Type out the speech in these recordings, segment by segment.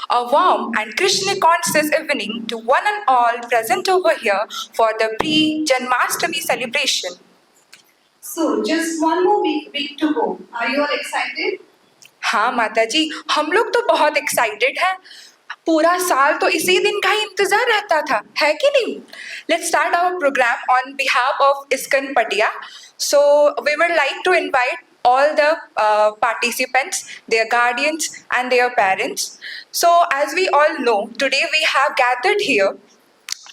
A warm and Krishna conscious evening to one and all present over here for the pre-Janmashtami celebration. So, just one more week to go. Are you all excited? हाँ माता जी, हम लोग तो बहुत excited हैं। पूरा साल तो इसी दिन का ही इंतजार रहता था, है कि नहीं? Let's start our program on behalf of ISKCON Patia. So we would like to invite all the participants, their guardians and their parents. So as we all know, today we have gathered here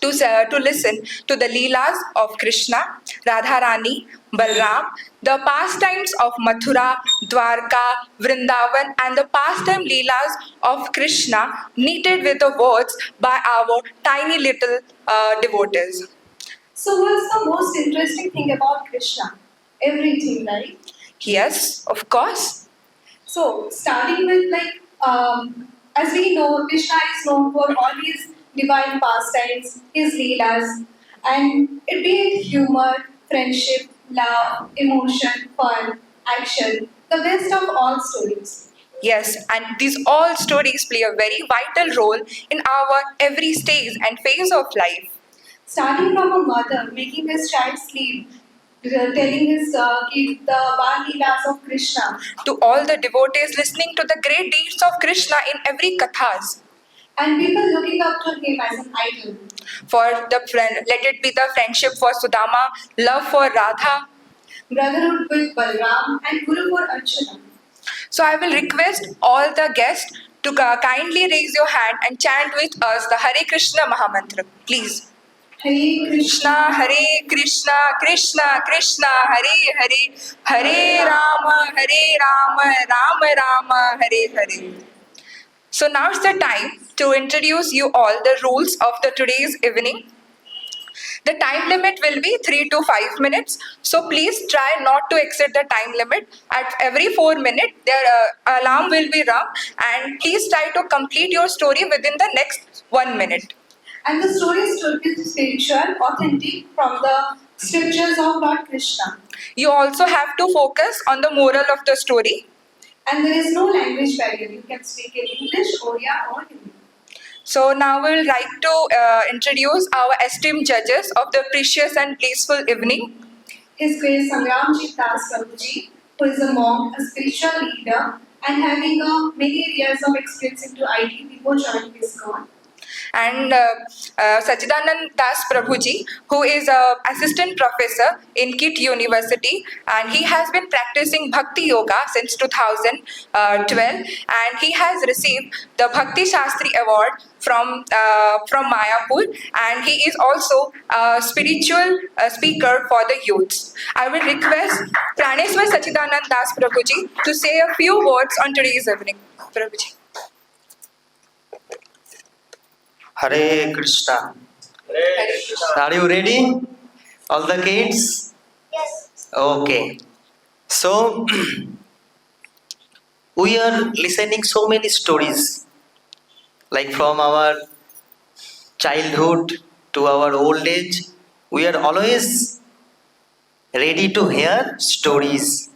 to listen to the Leelas of Krishna, Radharani, Balram, the pastimes of Mathura, Dwarka, Vrindavan, and the pastime Leelas of Krishna, knitted with the words by our tiny little devotees. So, what's the most interesting thing about Krishna? Everything, right? Yes, of course. So, starting with as we know, Krishna is known for all his divine pastimes, his leelas, and it be it humor, friendship, love, emotion, fun, action, the best of all stories. Yes, and these all stories play a very vital role in our every stage and phase of life. Starting from a mother making his child sleep, telling his kid the Bal Leelas of Krishna, To all the devotees listening to the great deeds of Krishna in every kathas. and people looking up to him as an idol. For the friend, let it be the friendship for Sudama, love for Radha. Brotherhood with Balram and Guru for Arjuna. So I will request all the guests to kindly raise your hand and chant with us the Hare Krishna Mahamantra. Please. Hare Krishna, Krishna, Hare Krishna, Krishna Krishna, Hare Hare, Hare Rama, Rama Rama, Hare Hare. So now's the time to introduce you all the rules of the today's evening. The time limit will be 3 to 5 minutes. So please try not to exceed the time limit. At every 4 minutes, their alarm will be rung, and please try to complete your story within the next 1 minute. and the story should be spiritual, authentic from the scriptures of Lord Krishna. You also have to focus on the moral of the story. And there is no language barrier. You can speak in English, Oriya, or Hindi. So now we will like to introduce our esteemed judges of the precious and blissful evening. His Grace Sangramjit Das Prabhuji, who is a monk, a spiritual leader, and having many years of experience into IT before joining ISKCON. And Sachidanand Das Prabhuji, who is a assistant professor in KIT University, and he has been practicing Bhakti Yoga since 2012, and he has received the Bhakti Shastri Award from Mayapur, and he is also a spiritual speaker for the youths. I will request Praneshwar Sachidanand Das Prabhuji to say a few words on today's evening. Prabhuji. Hare Krishna. Hare Krishna. Are you ready? All the kids? Yes. Okay. So, we are listening so many stories, like from our childhood to our old age. We are always ready to hear stories.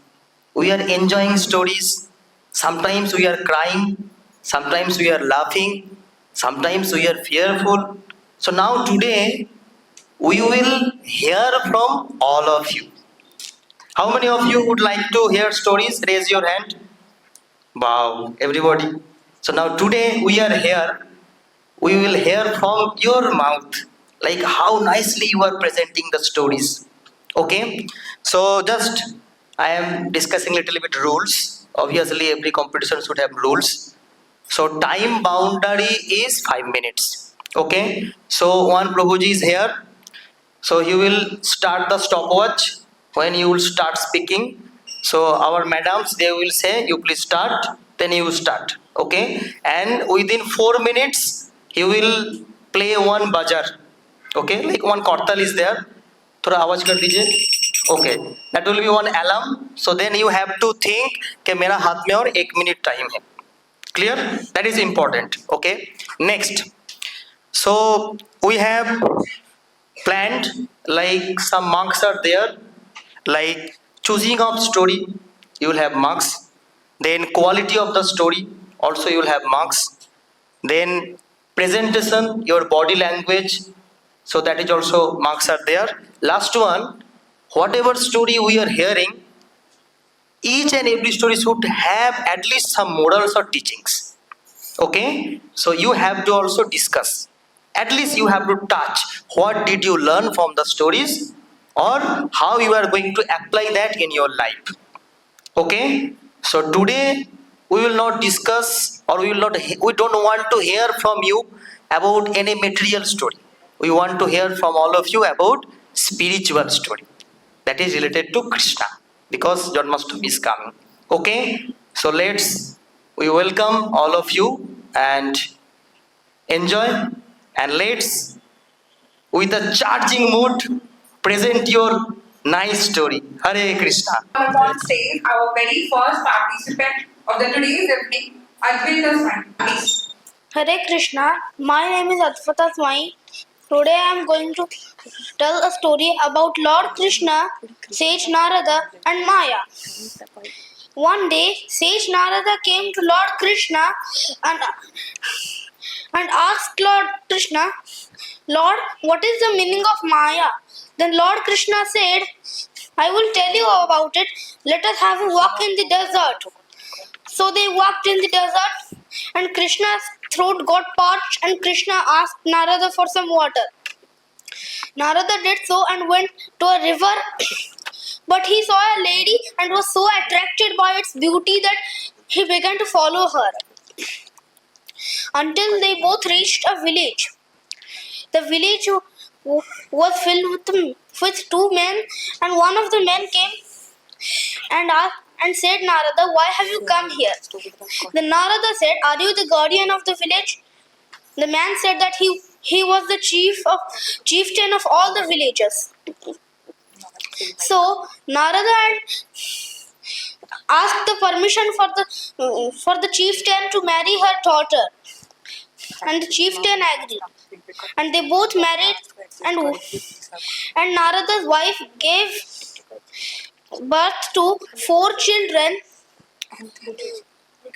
We are enjoying stories. Sometimes we are crying. Sometimes we are laughing. Sometimes we are fearful. So now today we will hear from all of you. How many of you would like to hear stories? Raise your hand. Wow, everybody. So now today we are here. We will hear from your mouth, like how nicely you are presenting the stories. Okay. So just I am discussing little bit rules. Obviously every competition should have rules. So time boundary is 5 minutes. Okay. So one Prabhuji is here. So he will start the stopwatch when you will start speaking. So our madams, they will say you please start, then you start. Okay. And within 4 minutes he will play one buzzer. Okay. Like one kortal is there. थोड़ा आवाज कर दीजिए. Okay. That will be one alarm. So then you have to think कि मेरा हाथ में और 1 minute time है. Clear? That is important. Okay. Next. So we have planned, like some marks are there, like choosing of story, you will have marks. Then quality of the story, also you will have marks. Then presentation, your body language, so that is also marks are there. Last one, whatever story we are hearing, each and every story should have at least some morals or teachings. Okay, so you have to also discuss, at least you have to touch what did you learn from the stories or how you are going to apply that in your life. Okay, so today we will not discuss, or we don't want to hear from you about any material story. We want to hear from all of you about spiritual story that is related to Krishna, because Janmashtami is coming. Okay, so we welcome all of you and enjoy, and let's with a charging mood present your nice story. Hare Krishna. On stage, our very first participant of the today's evening, Advaita Swami. Please. Hare Krishna, my name is Advaita Swami. Today I am going to tell a story about Lord Krishna, Sage Narada and Maya. One day, Sage Narada came to Lord Krishna and asked Lord Krishna, Lord, what is the meaning of Maya? Then Lord Krishna said, I will tell you about it. Let us have a walk in the desert. So they walked in the desert, and Krishna's throat got parched, and Krishna asked Narada for some water. Narada did so and went to a river, but he saw a lady and was so attracted by its beauty that he began to follow her until they both reached a village. The village was filled with two men, and one of the men came and said, Narada, why have you come here? Then Narada said, are you the guardian of the village? The man said that he was the chieftain of all the villagers. So Narada asked the permission for the chieftain to marry her daughter, and the chieftain agreed, and they both married, and Narada's wife gave birth to 4 children.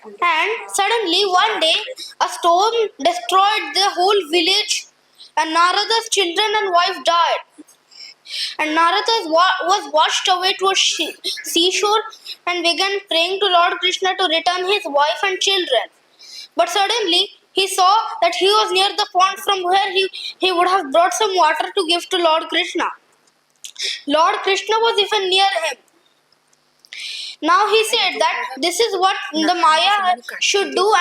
And suddenly one day a storm destroyed the whole village, and Narada's children and wife died. And Narada was washed away to a seashore and began praying to Lord Krishna to return his wife and children. But suddenly he saw that he was near the pond from where he would have brought some water to give to Lord Krishna. Lord Krishna was even near him. Now he said that this is what the Maya should do,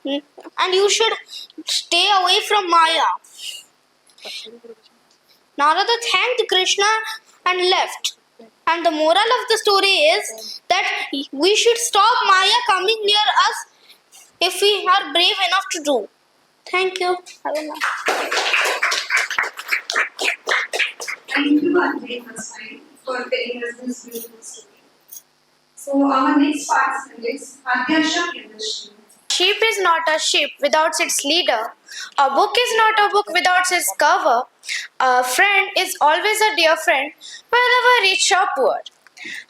and you should stay away from Maya. Narada thanked Krishna and left. And the moral of the story is that we should stop Maya coming near us if we are brave enough to do. Thank you. Have a nice Thank you, Advaita Swami, for telling us this beautiful story. So our next participant is Adyasha Priyadarshini. Sheep is not a sheep without its leader. A book is not a book without its cover. A friend is always a dear friend, whether rich or poor.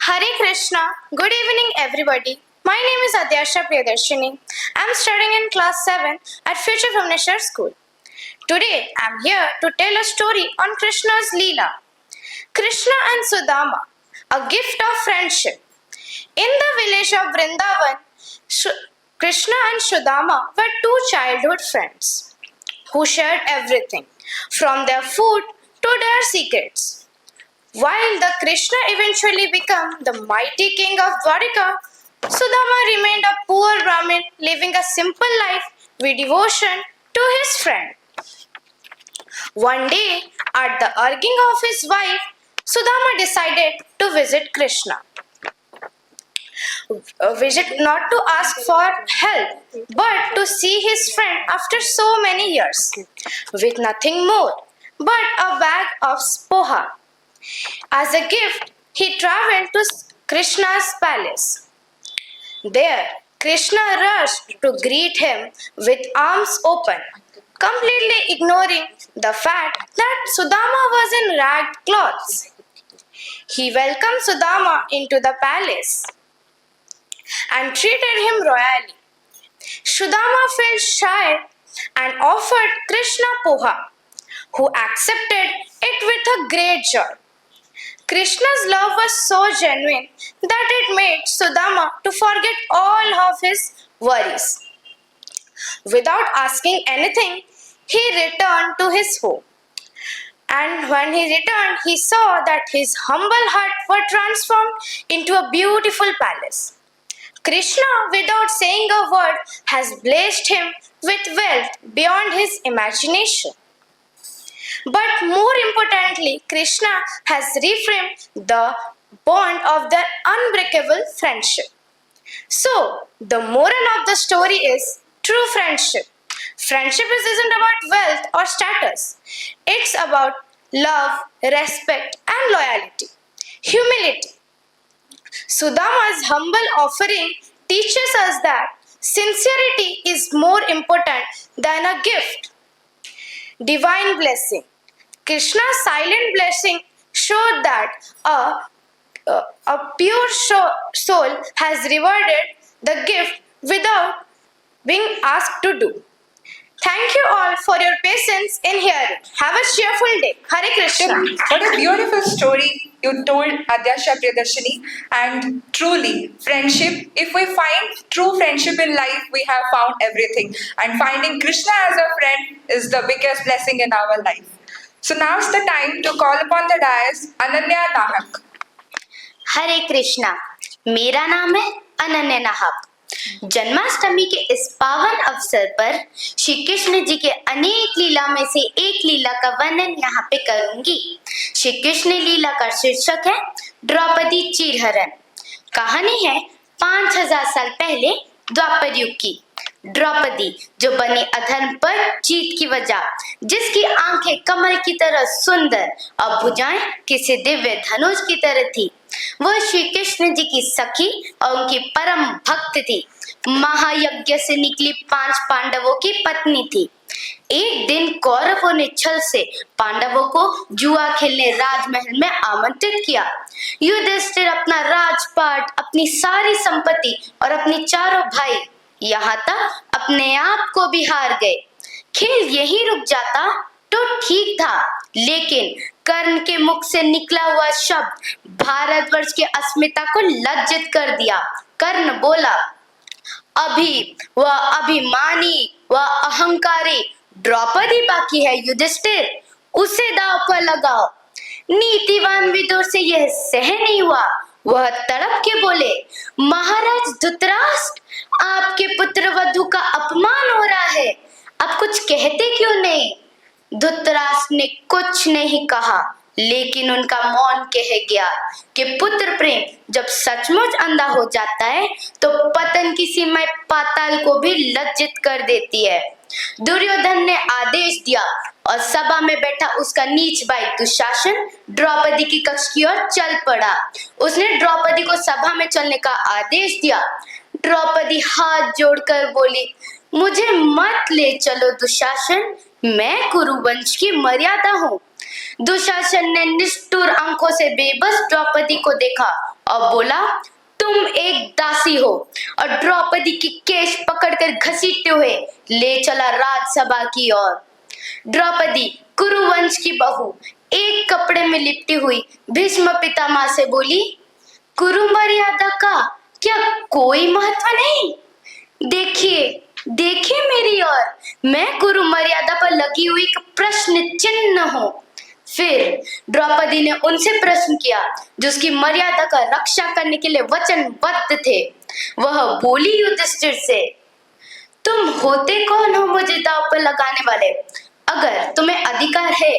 Hare Krishna. Good evening, everybody. My name is Adyasha Priyadarshini. I am studying in class 7 at Future Bhubaneswar School. Today, I am here to tell a story on Krishna's Leela. Krishna and Sudama, a gift of friendship. In the village of Vrindavan, Krishna and Sudama were 2 childhood friends who shared everything, from their food to their secrets. While the Krishna eventually became the mighty king of Dwarika, Sudama remained a poor Brahmin living a simple life with devotion to his friend. One day, at the urging of his wife, Sudama decided to visit Krishna. Visit not to ask for help, but to see his friend after so many years, with nothing more but a bag of poha. As a gift, he traveled to Krishna's palace. There, Krishna rushed to greet him with arms open, completely ignoring the fact that Sudama was in ragged clothes. He welcomed Sudama into the palace and treated him royally. Sudama felt shy and offered Krishna poha, who accepted it with a great joy. Krishna's love was so genuine that it made Sudama to forget all of his worries. Without asking anything, he returned to his home. And when he returned, he saw that his humble hut was transformed into a beautiful palace. Krishna, without saying a word, has blessed him with wealth beyond his imagination. But more importantly, Krishna has reframed the bond of their unbreakable friendship. So, the moral of the story is true friendship. Friendship isn't about wealth or status. It's about love, respect, and loyalty. Humility. Sudama's humble offering teaches us that sincerity is more important than a gift. Divine blessing. Krishna's silent blessing showed that a pure soul has rewarded the gift without being asked to do. Thank you all for your patience in hearing. Have a cheerful day. Hare Krishna. What a beautiful story you told, Adyasha Priyadarshini. And truly, friendship, if we find true friendship in life, we have found everything. And finding Krishna as a friend is the biggest blessing in our life. So now's the time to call upon the dais Ananya Nahak. हरे कृष्णा। मेरा नाम है अनन्या नाहक। जन्माष्टमी के इस पावन अवसर पर श्री कृष्ण जी के अनेक लीला में से एक लीला का वर्णन यहाँ पे करूंगी। श्री कृष्ण लीला का शीर्षक है द्रौपदी चीरहरण। कहानी है 5000 साल पहले द्वापर युग की। द्रौपदी जो बनी अधर्म पर जीत की वजह, जिसकी आंखें कमल की तरह सुंदर और भुजाएं किसी दिव्य धनुष की तरह थी, वह श्री कृष्ण जी की सखी और उनकी परम भक्त थी। महायज्ञ से निकली 5 पांडवों की पत्नी थी। एक दिन कौरवों ने छल से पांडवों को जुआ खेलने राजमहल में आमंत्रित किया। युधिष्ठिर अपना राजपाट, अपनी सारी संपत्ति और अपने चारों भाई, यहाँ तक अपने आप को भी हार गए। खेल यही रुक जाता तो ठीक था, लेकिन कर्ण के मुख से निकला हुआ शब्द भारतवर्ष की अस्मिता को लज्जित कर दिया। कर्ण बोला, अभी वह अभिमानी व अहंकारी द्रौपदी बाकी है युधिष्ठिर, उसे दांव पर लगाओ। नीतिवान विदुर से यह सहन नहीं हुआ। वह तड़प के बोले, महाराज धृतराष्ट्र, आपके पुत्र वधू का अपमान हो रहा है, आप कुछ कहते क्यों नहीं? धृतराष्ट्र ने कुछ नहीं कहा, लेकिन उनका मौन कह गया कि पुत्र प्रेम जब सचमुच अंधा हो जाता है तो पतन की सीमा पाताल को भी लज्जित कर देती है। दुर्योधन ने आदेश दिया और सभा में बैठा उसका नीच भाई दुशासन द्रौपदी की कक्ष की ओर चल पड़ा। उसने द्रौपदी को सभा में चलने का आदेश दिया। द्रौपदी हाथ जोड़कर बोली, मुझे मत ले चलो दुशासन, मैं कुरुवंश की मर्यादा हूँ। दुशासन ने निष्ठुर आंखों से बेबस द्रौपदी को देखा और बोला, तुम एक दासी हो, और द्रौपदी की केश पकड़कर घसीटते हुए ले चला राजसभा की ओर। द्रौपदी कुरुवंश की बहू एक कपड़े में लिपटी हुई भीष्म पितामह से बोली, कुरु मर्यादा का क्या कोई महत्व नहीं? देखिए देखिए मेरी ओर, मैं कुरु मर्यादा पर लगी हुई एक प्रश्न चिन्ह हूँ। फिर द्रौपदी ने उनसे प्रश्न किया जो उसकी मर्यादा का रक्षा करने के लिए वचनबद्ध थे। वह बोली युधिष्ठिर से, तुम होते कौन हो मुझे दांव पर लगाने वाले? अगर तुम्हें अधिकार है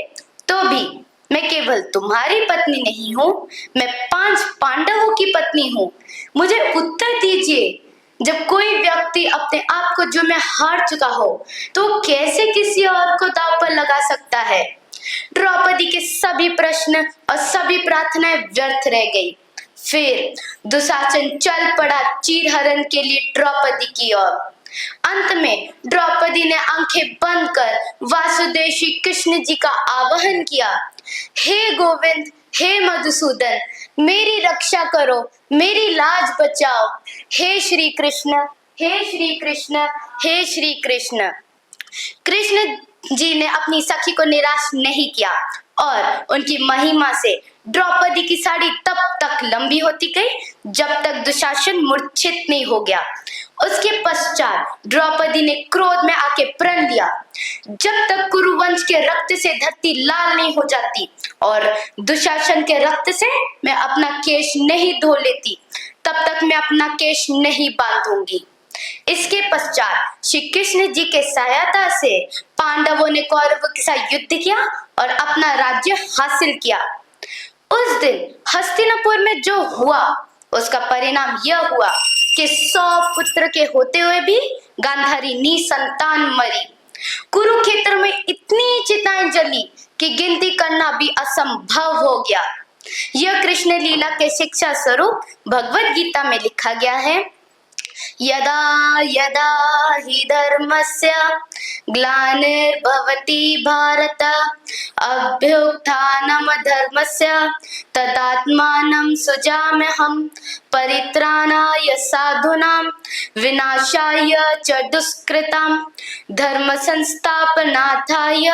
तो भी मैं केवल तुम्हारी पत्नी नहीं हूँ, मैं 5 पांडवों की पत्नी हूँ। मुझे उत्तर दीजिए, जब कोई व्यक्ति अपने आप को जो मैं हार चुका हो तो कैसे किसी और को दांव पर लगा सकता है? द्रौपदी के सभी प्रश्न और सभी प्रार्थनाएं व्यर्थ रह गई। फिर दुशासन चल पड़ा चीरहरण के लिए द्रौपदी की ओर। अंत में द्रौपदी ने आंखें बंद कर वासुदेव श्री कृष्ण जी का आवाहन किया, हे गोविंद, हे मधुसूदन, मेरी रक्षा करो, मेरी लाज बचाओ। हे श्री कृष्ण, हे श्री कृष्ण, हे श्री कृष्ण। कृष्ण जी ने अपनी सखी को निराश नहीं किया और उनकी महिमा से द्रौपदी की साड़ी तब तक लंबी होती गई जब तक दुशासन मूर्छित नहीं हो गया। उसके पश्चात द्रौपदी ने क्रोध में आके प्रण लिया, जब तक कुरुवंश के रक्त से धरती लाल नहीं हो जाती और दुशासन के रक्त से मैं अपना केश नहीं धो लेती, तब तक मैं अपना केश नहीं बांधूंगी। इसके पश्चात श्री कृष्ण जी के सहायता से पांडवों ने कौरवों के साथ युद्ध किया और अपना राज्य हासिल किया। उस दिन हस्तिनापुर में जो हुआ उसका परिणाम यह हुआ कि 100 पुत्र के होते हुए भी गांधारी निसंतान मरी। कुरुक्षेत्र में इतनी चिताएं जली कि गिनती करना भी असंभव हो गया। यह कृष्ण लीला के शिक्षा स्वरूप भगवद गीता में लिखा गया है, यदा यदा हि धर्मस्य ग्लानिर्भवति भारत अभ्युत्थानम् धर्मस्य तदात्मानं सृजाम्यहम् परित्राणाय साधूनां विनाशाय च दुष्कृतां धर्म संस्थापनार्थाय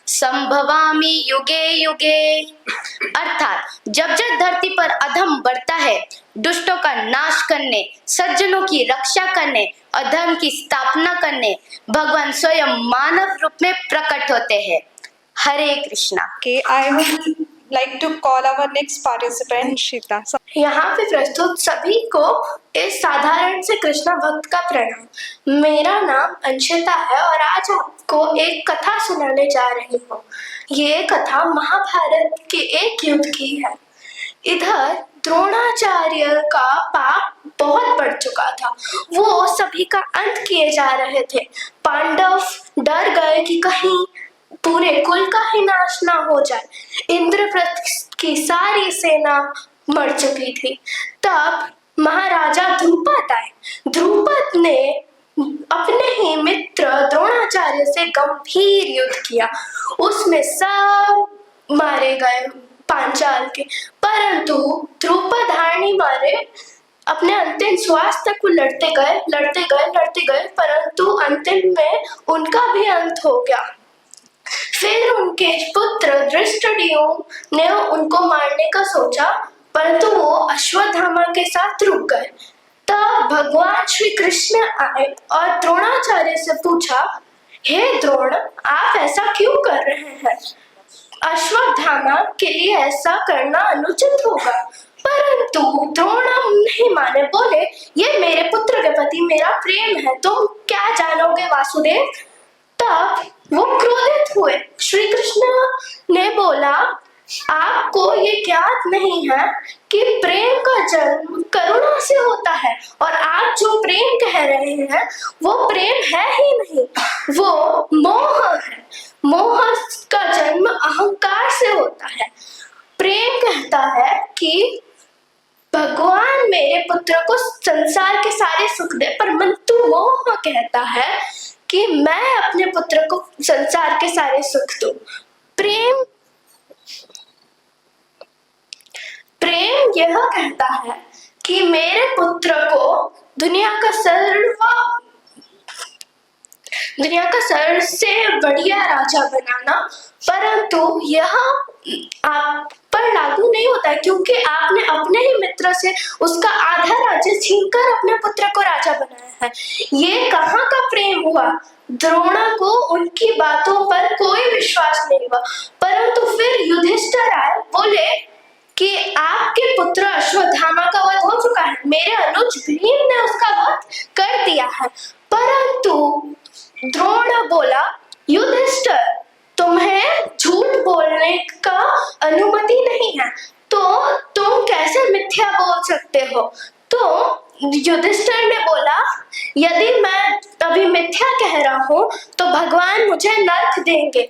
संभवामि युगे युगे। अर्थात जब जब धरती पर अधर्म बढ़ता है, दुष्टों का नाश करने, सज्जनों की रक्षा करने और धर्म की स्थापना करने भगवान स्वयं मानव रूप में प्रकट होते हैं। हरे Krishna. Okay, I would like to call our next participant, Shita. यहाँ पे प्रस्तुत सभी को इस साधारण से कृष्ण भक्त का प्रणाम। मेरा नाम अंशिता है और आज आपको एक कथा सुनाने जा रही हूँ। ये कथा महाभारत के एक युद्ध की है। इधर द्रोणाचार्य का पाप बहुत बढ़ चुका था, वो सभी का अंत किए जा रहे थे। पांडव डर गए कि कहीं पूरे कुल का ही नाश ना हो जाए। इंद्रप्रस्थ की सारी सेना मर चुकी थी। तब महाराजा ध्रुपद आए। ध्रुपद ने अपने ही मित्र द्रोणाचार्य से गंभीर युद्ध किया। उसमें सब मारे गए पांचाल के, परंतु ध्रुपद हार नहीं मारे। अपने अंतिम श्वास तक वो लड़ते गए, परंतु अंतिम में उनका भी अंत हो गया। फिर उनके पुत्र धृष्टद्युम्न ने उनको मारने का सोचा, परंतु वो अश्वत्थामा के साथ रुक गए। तब भगवान श्री कृष्ण आए और द्रोणाचार्य से पूछा, हे द्रोण, आप ऐसा क्यों कर रहे हैं? अश्वत्थामा के लिए ऐसा करना अनुचित होगा। परंतु द्रोण नहीं माने, बोले, ये मेरे पुत्र के प्रति मेरा प्रेम है, तुम क्या जानोगे वासुदेव? तब वो क्रोधित हुए। श्री कृष्ण ने बोला, आपको ये ज्ञात नहीं है कि प्रेम का जन्म करुणा से होता है, और आप जो प्रेम कह रहे हैं वो प्रेम है ही नहीं, वो मोह है। मोह का जन्म अहंकार से होता है। प्रेम कहता है कि भगवान मेरे पुत्र को संसार के सारे सुख दे, परंतु मोह कहता है कि मैं अपने पुत्र को संसार के सारे सुख दूं। प्रेम यह कहता है कि मेरे पुत्र को दुनिया का सबसे बढ़िया राजा बनाना, परंतु यह आप पर लागू नहीं होता है, क्योंकि आपने अपने ही मित्र से उसका आधा राज्य छीनकर अपने पुत्र को राजा बनाया है। ये कहाँ का प्रेम हुआ? द्रोणा को उनकी बातों पर कोई विश्वास नहीं हुआ। परंतु फिर युधिष्ठिर आए, बोले कि आपके पुत्र अश्वत्थामा का वध हो चुका है, मेरे अनुज भीम ने उसका वध कर दिया है। परंतु द्रोण बोला, युधिष्ठिर, तुम्हें झूठ बोलने का अनुमति नहीं है, तो तुम कैसे मिथ्या बोल सकते हो? तो युधिष्ठिर ने बोला, यदि मैं अभी मिथ्या कह रहा हूं तो भगवान मुझे नरक देंगे।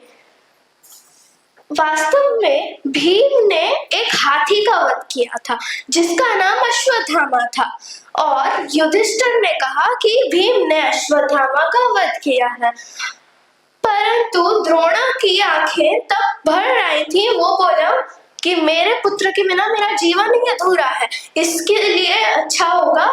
वास्तव में भीम ने एक हाथी का वध किया था जिसका नाम अश्वत्थामा था, और युधिष्ठिर ने कहा कि भीम ने अश्वत्थामा का वध किया है। परंतु द्रोणा की आंखें तब भर रही थी। वो बोला कि मेरे पुत्र के बिना मेरा जीवन ही अधूरा है, इसके लिए अच्छा होगा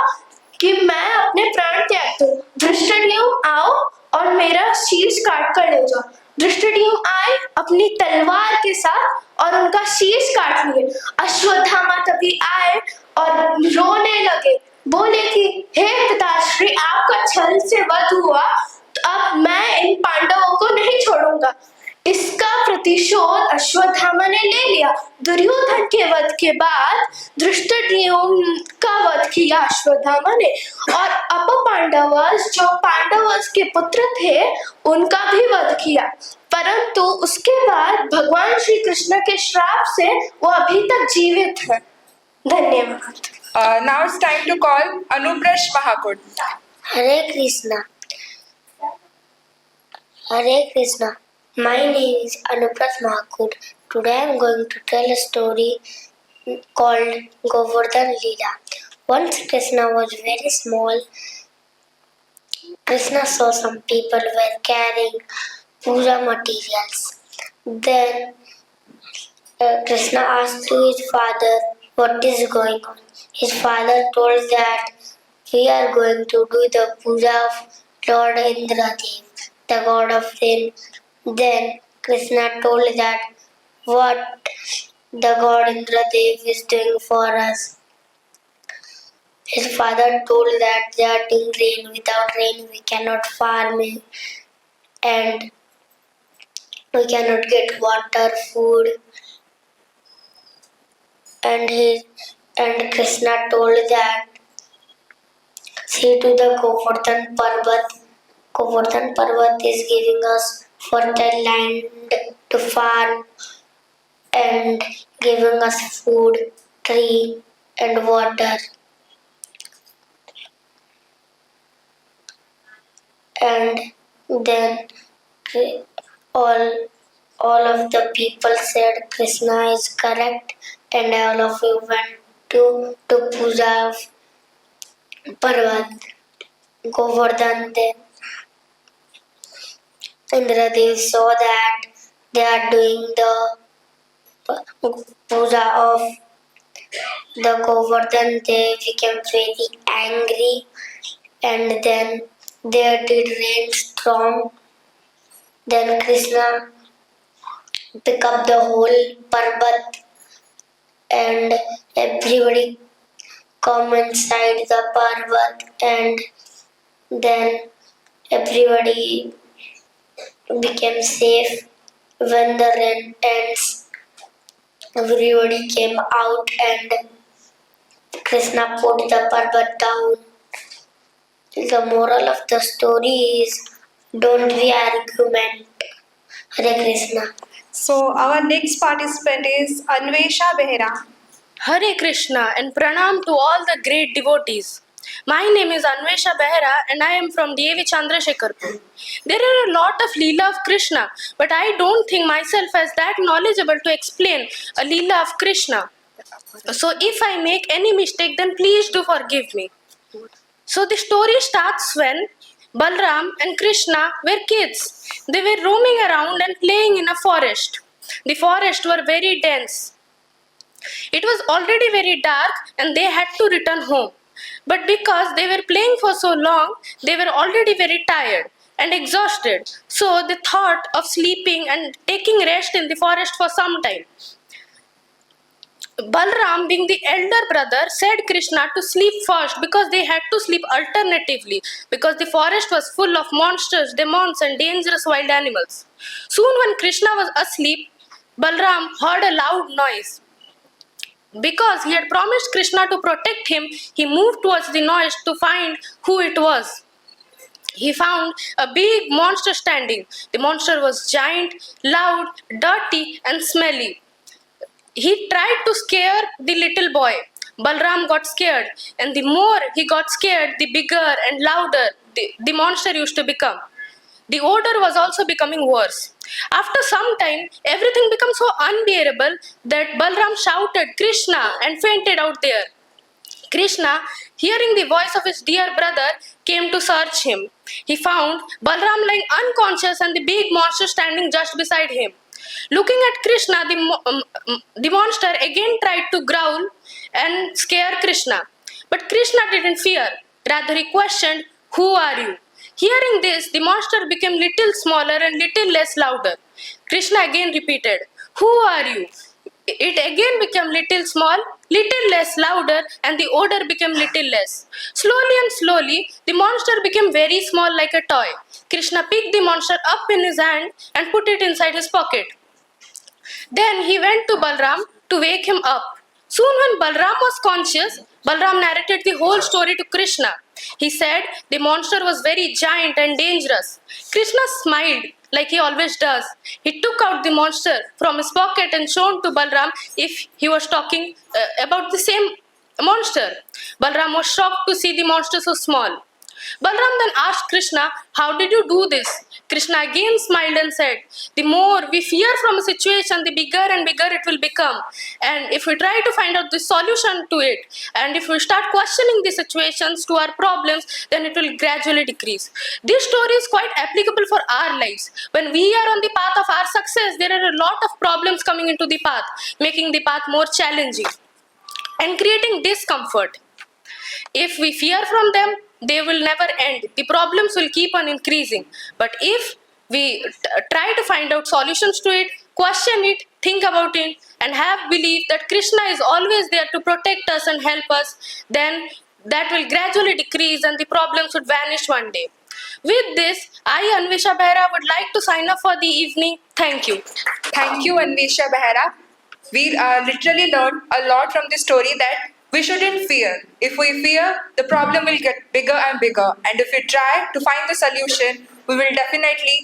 कि मैं अपने प्राण त्याग दूं। धृष्टद्युम्न आओ और मेरा शीश काट कर ले जाओ। धृष्टद्युम्न आए अपनी तलवार के साथ और उनका शीश काट लिए। अश्वत्थामा तभी आए और रोने लगे, बोले कि हे पिताश्री, आपका छल से वध हुआ, तो अब मैं इन पांडवों को नहीं छोड़ूंगा। इसका प्रतिशोध अश्वत्थामा ने ले लिया। दुर्योधन के वध के बाद धृष्टद्युम्न का वध किया अश्वत्थामा ने, और अपपांडवस जो पांडवस के पुत्र थे उनका भी वध किया। परंतु उसके बाद भगवान श्री कृष्ण के श्राप से वो अभी तक जीवित है। धन्यवाद। Now it's time to call Anuprash Mahakut. Hare Krishna. Hare Krishna. My name is Anuprash Mahakut. Today I am going to tell a story called Govardhan Leela. Once Krishna was very small. Krishna saw some people were carrying puja materials. Then Krishna asked to his father what is going on. His father told that we are going to do the puja of Lord Indradev, the god of rain. Then Krishna told that what the god Indradev is doing for us. His father told that they are doing rain. Without rain we cannot farm and we cannot get water, food. And Krishna told that see to the Govardhan Parvat. Govardhan Parvat is giving us fertile land to farm and giving us food, tree and water. And then all of the people said Krishna is correct, and all of you went to puja of Parvat, Govardhan. Then Indradev saw that they are doing the puja of the Govardhan. They became very angry, and then there did rain strong. Then Krishna picked up the whole Parvat and everybody come inside the Parvat, and then everybody became safe. When the rain ends, everybody came out and Krishna put the Parvat down. The moral of the story is don't be argument. Hare Krishna. So our next participant is Anvesha Behera. Hare Krishna and pranam to all the great devotees. My name is Anvesha Behera and I am from D.A.V. Chandrasekharpur. There are a lot of Leela of Krishna, but I don't think myself as that knowledgeable to explain a Leela of Krishna. So if I make any mistake, then please do forgive me. So the story starts when Balram and Krishna were kids. They were roaming around and playing in a forest. The forest were very dense. It was already very dark and they had to return home. But because they were playing for so long, they were already very tired and exhausted. So they thought of sleeping and taking rest in the forest for some time. Balram, being the elder brother, said Krishna to sleep first because they had to sleep alternatively because the forest was full of monsters, demons and dangerous wild animals. Soon when Krishna was asleep, Balram heard a loud noise. Because he had promised Krishna to protect him, he moved towards the noise to find who it was. He found a big monster standing. The monster was giant, loud, dirty and smelly. He tried to scare the little boy. Balram got scared, and the more he got scared, the bigger and louder the monster used to become. The odor was also becoming worse. After some time, everything became so unbearable that Balram shouted Krishna and fainted out there. Krishna, hearing the voice of his dear brother, came to search him. He found Balram lying unconscious and the big monster standing just beside him. Looking at Krishna, the monster again tried to growl and scare Krishna. But Krishna didn't fear. Rather, he questioned, "Who are you?" Hearing this, the monster became little smaller and little less louder. Krishna again repeated, "Who are you?" It again became little small, little less louder, and the odor became little less. Slowly and slowly, the monster became very small like a toy. Krishna picked the monster up in his hand and put it inside his pocket. Then he went to Balram to wake him up. Soon, when Balram was conscious, Balram narrated the whole story to Krishna. He said the monster was very giant and dangerous. Krishna smiled like he always does. He took out the monster from his pocket and showed to Balram if he was talking about the same monster. Balram was shocked to see the monster so small. Balram then asked Krishna, "How did you do this?" Krishna again smiled and said, "The more we fear from a situation, the bigger and bigger it will become. And if we try to find out the solution to it, and if we start questioning the situations to our problems, then it will gradually decrease." This story is quite applicable for our lives. When we are on the path of our success, there are a lot of problems coming into the path, making the path more challenging and creating discomfort. If we fear from them, they will never end. The problems will keep on increasing. But if we try to find out solutions to it, question it, think about it, and have belief that Krishna is always there to protect us and help us, then that will gradually decrease and the problems would vanish one day. With this, I, Anvisha Behra, would like to sign up for the evening. Thank you. Thank you, Anvisha Behra. We literally learned a lot from this story that we shouldn't fear. If we fear, the problem will get bigger and bigger. And if we try to find the solution, we will definitely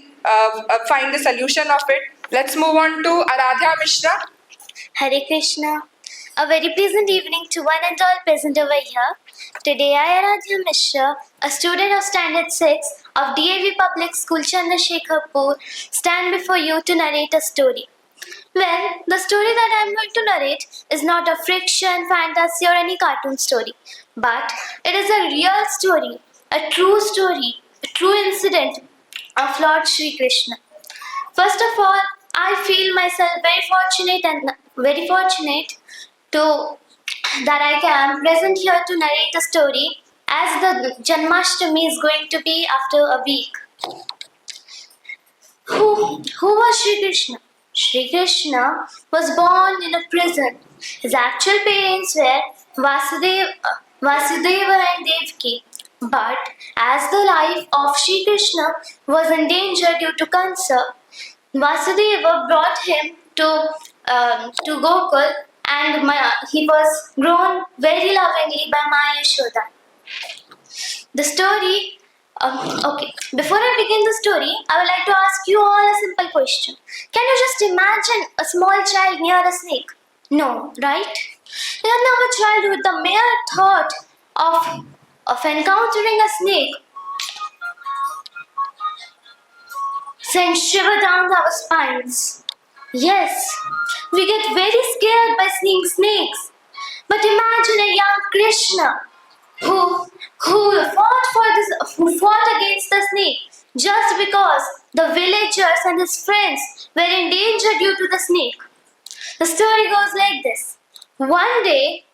find the solution of it. Let's move on to Aradhya Mishra. Hare Krishna. A very pleasant evening to one and all present over here. Today I, Aradhya Mishra, a student of Standard 6 of DAV Public School Chandrasekharpur, stand before you to narrate a story. Well, the story that I am going to narrate is not a fiction, fantasy or any cartoon story, but it is a real story, a true incident of Lord Shri Krishna. First of all, I feel myself very fortunate to that I am present here to narrate a story as the Janmashtami is going to be after a week. Who was Shri Krishna? Shri Krishna was born in a prison. His actual parents were Vasudeva and Devaki. But as the life of Shri Krishna was in danger due to cancer, Vasudeva brought him to Gokul, and he was grown very lovingly by Maya Yashoda. The story. Okay, before I begin the story, I would like to ask you all a simple question. Can you just imagine a small child near a snake? No, right? In our childhood, the mere thought of encountering a snake sends shiver down our spines. Yes, we get very scared by seeing snakes. But imagine a young Krishna who fought against the snake just because the villagers and his friends were in danger due to the snake. The story goes like this. One day,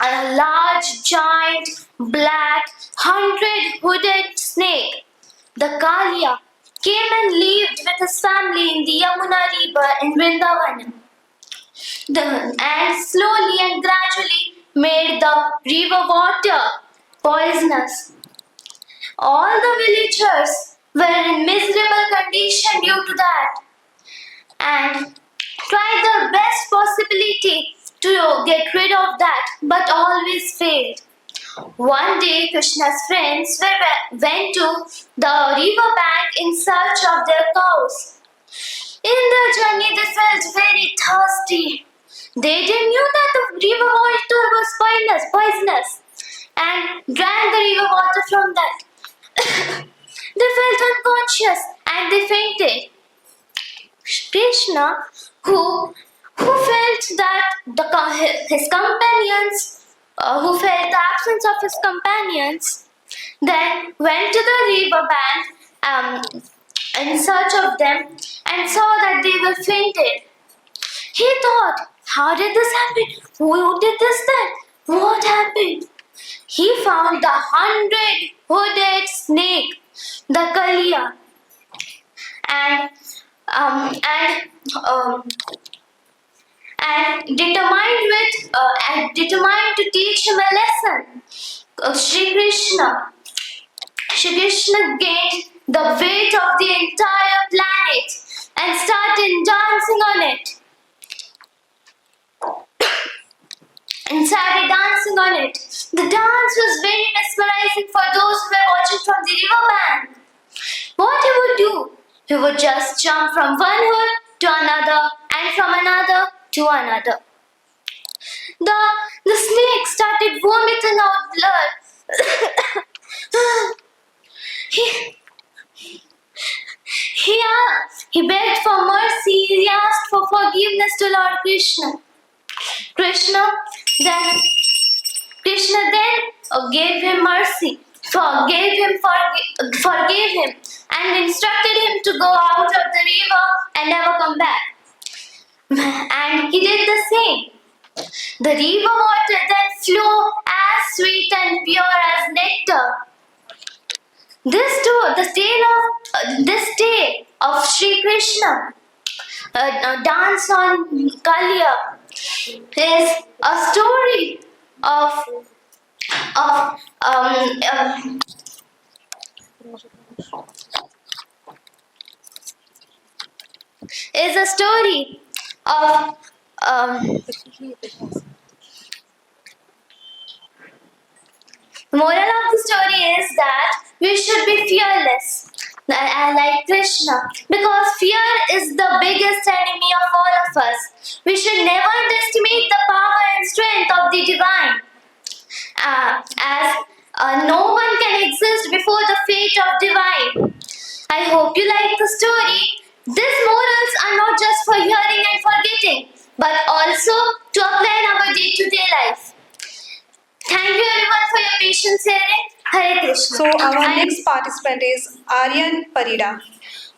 a large, giant, black, 100-hooded snake, the Kalia, came and lived with his family in the Yamuna river in Vrindavan. And slowly and gradually made the river water poisonous. All the villagers were in miserable condition due to that and tried their best possibility to get rid of that, but always failed. One day, Krishna's friends went to the river bank in search of their cows. In their journey, they felt very thirsty. They didn't knew that the river water was poisonous and drank the river water from that. They felt unconscious and they fainted. Krishna, who felt that his companions, who felt the absence of his companions, then went to the river bank in search of them and saw that they were fainted. He thought, how did this happen? Who did this then? What happened? he found the 100-hooded snake, the Kalia, and determined to teach him a lesson. Shri Krishna gained the weight of the entire planet and started dancing on it. The dance was very mesmerizing for those who were watching from the riverbank. What he would do? He would just jump from one hood to another and from another to another. The snake started vomiting out blood. He begged for mercy. He asked for forgiveness to Lord Krishna. Krishna then gave him mercy, forgave him, and instructed him to go out of the river and never come back. And he did the same. The river water then flowed as sweet and pure as nectar. This tale of Sri Krishna dance on Kalia is a story of the moral of the story is that we should be fearless, like Krishna, because fear is the biggest enemy of all of us. We should never underestimate the power and strength of the divine, as no one can exist before the fate of divine. I hope you like the story. These morals are not just for hearing and forgetting, but also to apply in our day-to-day life. Thank you everyone for your patience hearing. Hare Krishna. So our next participant is Aryan Parida.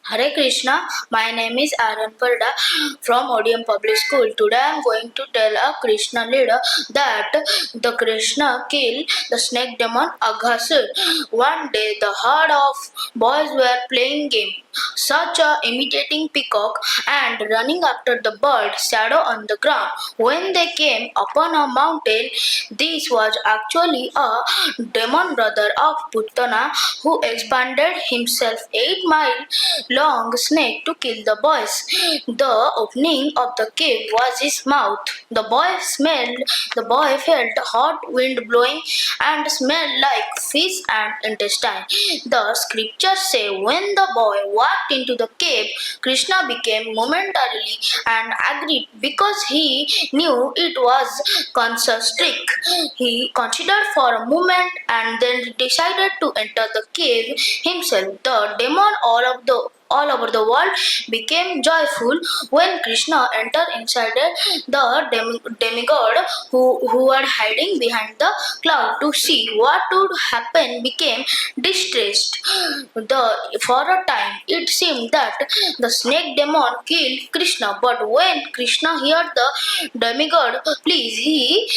Hare Krishna, my name is Aryan Parda from ODM Public School. Today I am going to tell a Krishna leader that the Krishna killed the snake demon Aghasur. One day the herd of boys were playing game, such a imitating peacock and running after the bird shadow on the ground. When they came upon a mountain, this was actually a demon brother of Putana who expanded himself 8-mile long snake to kill the boys. The opening of the cave was his mouth. The boy felt hot wind blowing and smelled like fish and intestine. The scriptures say when the boy walked into the cave, Krishna became momentarily and agreed because he knew it was conscious trick. He considered for a moment and then decided to enter the cave himself. The demon all over the world became joyful when Krishna entered inside the demigod who were hiding behind the cloud to see what would happen became distressed. For a time it seemed that the snake demon killed Krishna, but when Krishna heard the demigod please, he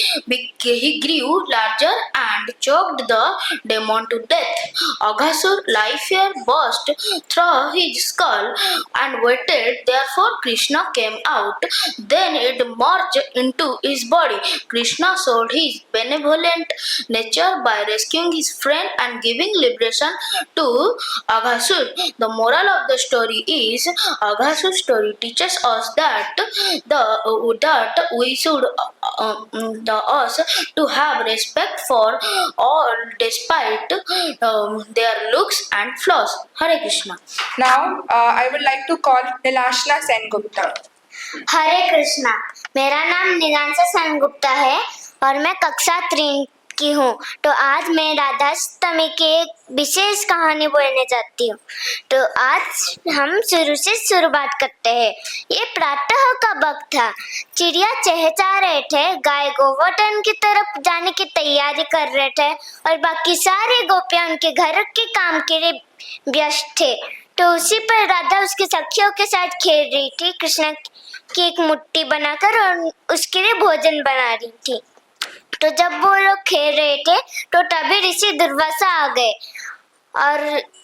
grew larger and choked the demon to death. Aghasur life fear burst through his skull and waited. Therefore, Krishna came out. Then it merged into his body. Krishna showed his benevolent nature by rescuing his friend and giving liberation to Aghasur. The moral of the story is Aghasur's story teaches us that we should us to have respect for all despite their looks and flaws. Hare Krishna. Now, I would like to call Nilashna Sengupta. हरे कृष्णा, मेरा नाम निलांशा सेनगुप्ता है और मैं कक्षा 3 की हूँ। तो आज मैं राधाष्टमी की एक विशेष कहानी बोलने जाती हूँ। तो आज हम शुरू से शुरुआत करते हैं। ये प्रातः का वक्त था। चिड़िया चहचहा रहे थे, गाय गोवर्धन की तरफ जाने की तैयारी कर रहे थे और बाकी सारी गोपियां उनके घर के काम के लिए व्यस्त थे। तो उसी पर राधा उसकी सखियों के साथ खेल रही थी, कृष्ण की एक मुट्ठी बनाकर और उसके लिए भोजन बना रही थी। तो जब वो लोग खेल रहे थे तो तभी ऋषि दुर्वासा आ गए। और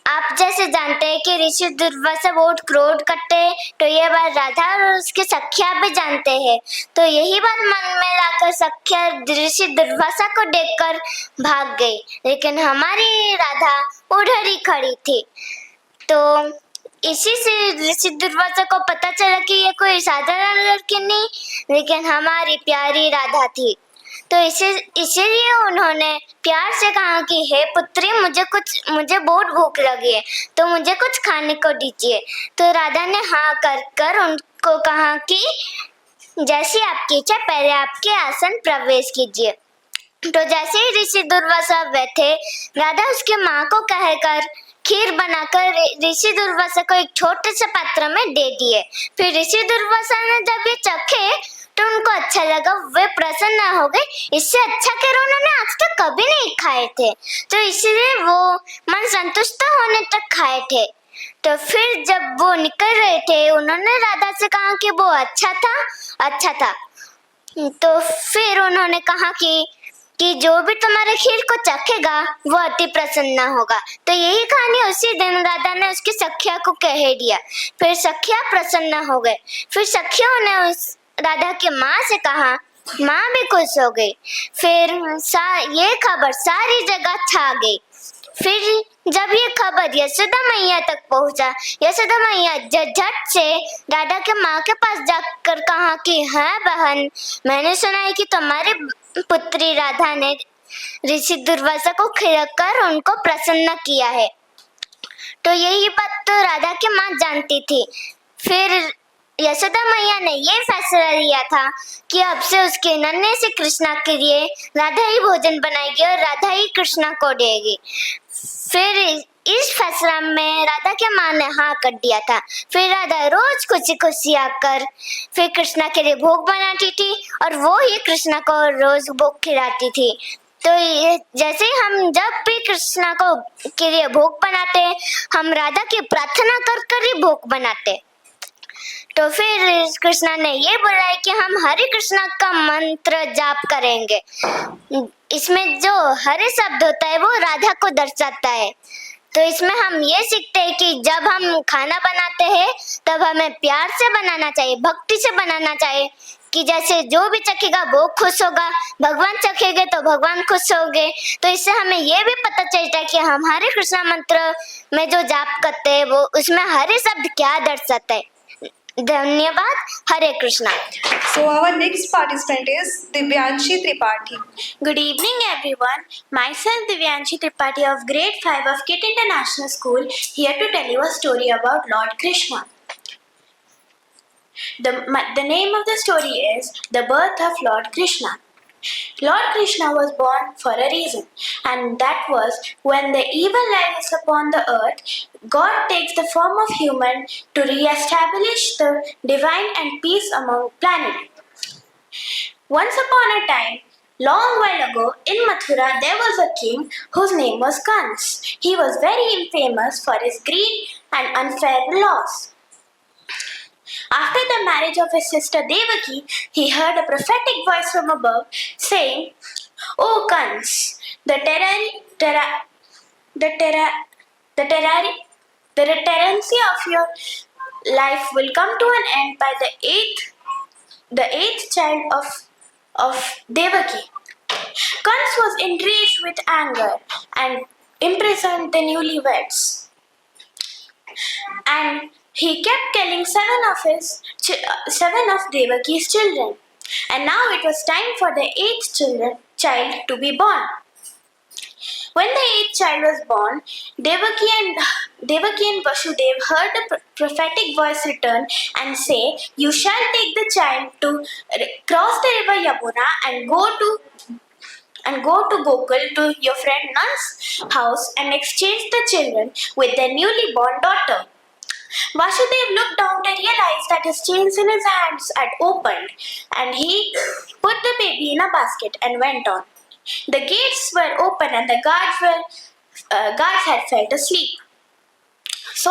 आप जैसे जानते हैं कि ऋषि दुर्वासा बहुत क्रोध करते हैं, तो ये बात राधा और उसकी सखिया भी जानते हैं। तो यही बात मन में लाकर सखिया ऋषि दुर्वासा को देखकर भाग गई, लेकिन हमारी राधा उधर ही खड़ी थी। तो इसी से ऋषि दुर्वासा को पता चला कि ये कोई साधारण लड़की नहीं, लेकिन हमारी प्यारी राधा थी। तो इसीलिए उन्होंने प्यार से कहा कि हे पुत्री, मुझे बहुत भूख लगी है, तो मुझे कुछ खाने को दीजिए। तो राधा ने हाँ कर उनको कहा कि जैसी आपकी इच्छा, पहले आपके आसन प्रवेश कीजिए। तो जैसे ही ऋषि दुर्वासा बैठे, राधा उसके माँ को कहकर खीर बनाकर ऋषि दुर्वासा को एक छोटे से पात्र में दे दिए। फिर ऋषि दुर्वासा ने जब ये चखे तो उनको अच्छा लगा, वे प्रसन्न हो गए। इससे अच्छा खीर उन्होंने आज तक कभी नहीं खाए थे, तो इसलिए वो मन संतुष्ट होने तक खाए थे। तो फिर जब वो निकल रहे थे, उन्होंने राधा से कहा कि वो अच्छा था। तो फिर उन्होंने कहा कि जो भी तुम्हारे खीर को चखेगा वो अति प्रसन्न होगा। तो यही कहानी उसी दिन राधा ने उसकी सखिया को कह दिया। फिर सखिया प्रसन्न हो गए। फिर सखियों ने उस राधा की माँ से कहा, माँ भी खुश हो गई। फिर ये खबर सारी जगह छा गई। फिर जब ये खबर यशोदा मैया तक पहुंचा, यशोदा मैया झट से राधा के माँ के पास जाकर कहा कि हाँ बहन, मैंने सुना है कि तुम्हारी पुत्री राधा ने ऋषि दुर्वासा को खिलाकर उनको प्रसन्न किया है। तो यही बात तो राधा की माँ जानती थी। फिर यशोदा मैया ने ये फैसला लिया था कि अब से उसके नन्हे से कृष्णा के लिए राधा ही भोजन बनाएगी और राधा ही कृष्णा को देगी। फिर इस फैसला में राधा के माँ ने हाँ कर दिया था। फिर राधा रोज खुशी खुशी आकर फिर कृष्णा के लिए भोग बनाती थी और वो ही कृष्णा को रोज भोग खिलाती थी। तो ये जैसे ही हम जब भी कृष्णा को के लिए भोग बनाते, हम राधा की प्रार्थना कर कर ही भोग बनाते। तो फिर कृष्णा ने ये बोला है कि हम हरे कृष्णा का मंत्र जाप करेंगे। इसमें जो हरे शब्द होता है वो राधा को दर्शाता है। तो इसमें हम ये सीखते हैं कि जब हम खाना बनाते हैं तब हमें प्यार से बनाना चाहिए, भक्ति से बनाना चाहिए, कि जैसे जो भी चखेगा वो खुश होगा, भगवान चखेंगे तो भगवान खुश होंगे। तो इससे हमें ये भी पता चलता है कि हम हरे कृष्णा मंत्र में जो जाप करते हैं वो उसमें हरे शब्द क्या दर्शाता है। धन्यवाद। हरे Krishna. So our next participant is Divyanshi Tripathi. Good evening, everyone. Myself, Divyanshi Tripathi of Grade 5 of KIT International School, here to tell you a story about Lord Krishna. The name of the story is The Birth of Lord Krishna. Lord Krishna was born for a reason, and that was when the evil lies upon the earth, God takes the form of human to re-establish the divine and peace among planet. Once upon a time, long while ago, in Mathura, there was a king whose name was Kans. He was very infamous for his greed and unfair laws. After the marriage of his sister Devaki, he heard a prophetic voice from above saying, "O Kans, the tyranny of your life will come to an end by the eighth child of Devaki." Kans was enraged with anger and imprisoned the newlyweds. And he kept killing seven of Devaki's children. And now it was time for the eighth child to be born. When the eighth child was born, Devaki and Vasudev heard the prophetic voice return and say, "You shall take the child to cross the river Yamuna and go to Gokul to your friend Nan's house and exchange the children with their newly born daughter." Vasudev looked down and realized that his chains in his hands had opened, and he put the baby in a basket and went on. The gates were open and the guards had fell asleep. So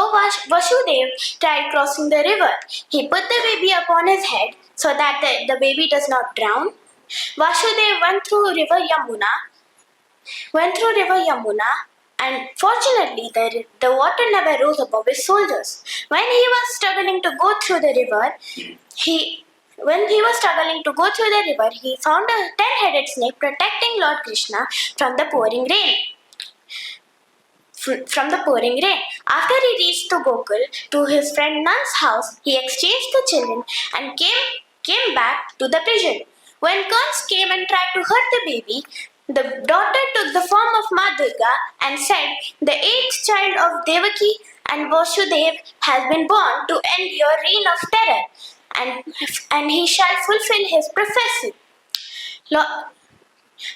Vasudev tried crossing the river. He put the baby upon his head so that the baby does not drown. Vasudev went through river Yamuna, and fortunately the water never rose above his shoulders. When he was struggling to go through the river, he found a 10-headed snake protecting Lord Krishna from the pouring rain. After he reached the Gokul to his friend Nan's house, he exchanged the children and came back to the prison. When Kans came and tried to hurt the baby, the daughter took the form of Ma Durga and said, "The eighth child of Devaki and Vasudev has been born to end your reign of terror, and he shall fulfill his prophecy."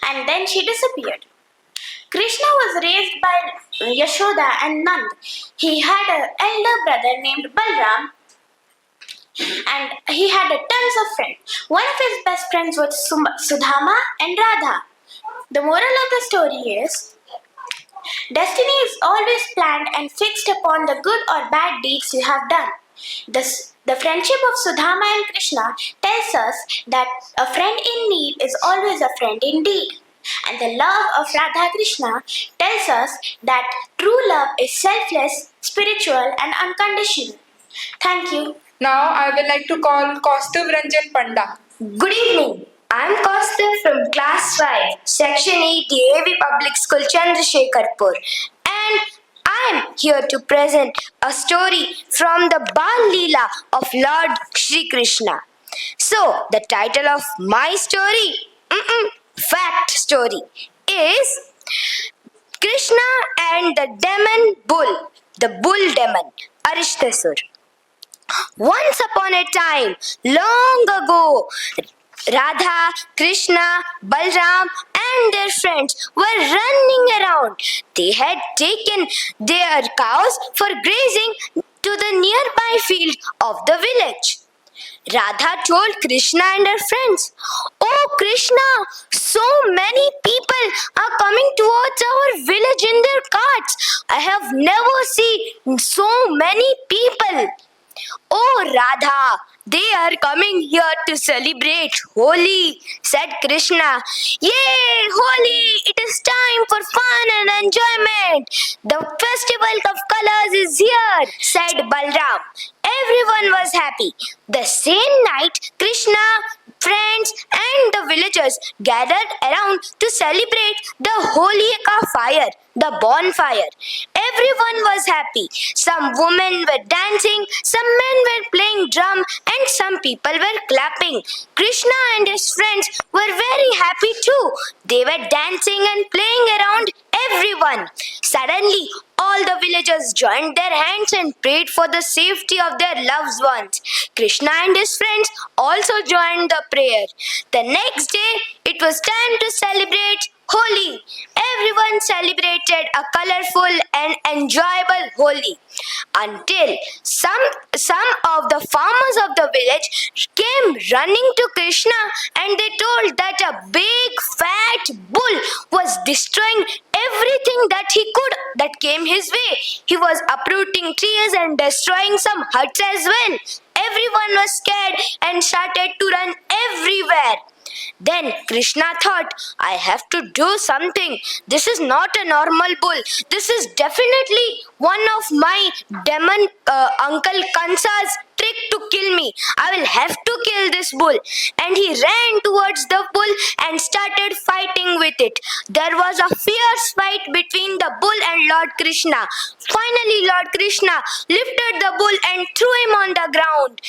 And then she disappeared. Krishna was raised by Yashoda and Nand. He had an elder brother named Balram, and he had tons of friends. One of his best friends was Sudama and Radha. The moral of the story is, destiny is always planned and fixed upon the good or bad deeds you have done. The friendship of Sudama and Krishna tells us that a friend in need is always a friend indeed. And the love of Radha Krishna tells us that true love is selfless, spiritual, and unconditional. Thank you. Now I would like to call Kaustav Ranjan Panda. Good evening. I am Kaustav from Class 5, Section 8, DAV Public School, Chandrasekharpur. And I am here to present a story from the Bal Leela of Lord Shri Krishna. So, the title of my story, fact story, is Krishna and the demon bull, the bull demon, Arishtasur. Once upon a time, long ago, Radha, Krishna, Balram and their friends were running around. They had taken their cows for grazing to the nearby field of the village. Radha told Krishna and her friends, "Oh Krishna, so many people are coming towards our village in their carts. I have never seen so many people." "Oh Radha, they are coming here to celebrate Holi," said Krishna. "Yay, Holi! It is time for fun and enjoyment. The festival of colors is here," said Balram. Everyone was happy. The same night, Krishna, friends and the villagers gathered around to celebrate the Holika fire, the bonfire. Everyone was happy. Some women were dancing, some men were playing drum, and some people were clapping. Krishna and his friends were very happy too. They were dancing and playing around everyone. Suddenly, all the villagers joined their hands and prayed for the safety of their loved ones. Krishna and his friends also joined the prayer. The next day, it was time to celebrate Holi. Everyone celebrated a colorful and enjoyable Holi until some of the farmers of the village came running to Krishna and they told that a big fat bull was destroying everything that came his way. He was uprooting trees and destroying some huts as well. Everyone was scared and started to run everywhere. Then Krishna thought, "I have to do something. This is not a normal bull. This is definitely one of my demon Uncle Kansa's trick to kill me. I will have to kill this bull." And he ran towards the bull and started fighting with it. There was a fierce fight between the bull and Lord Krishna. Finally, Lord Krishna lifted the bull and threw him on the ground.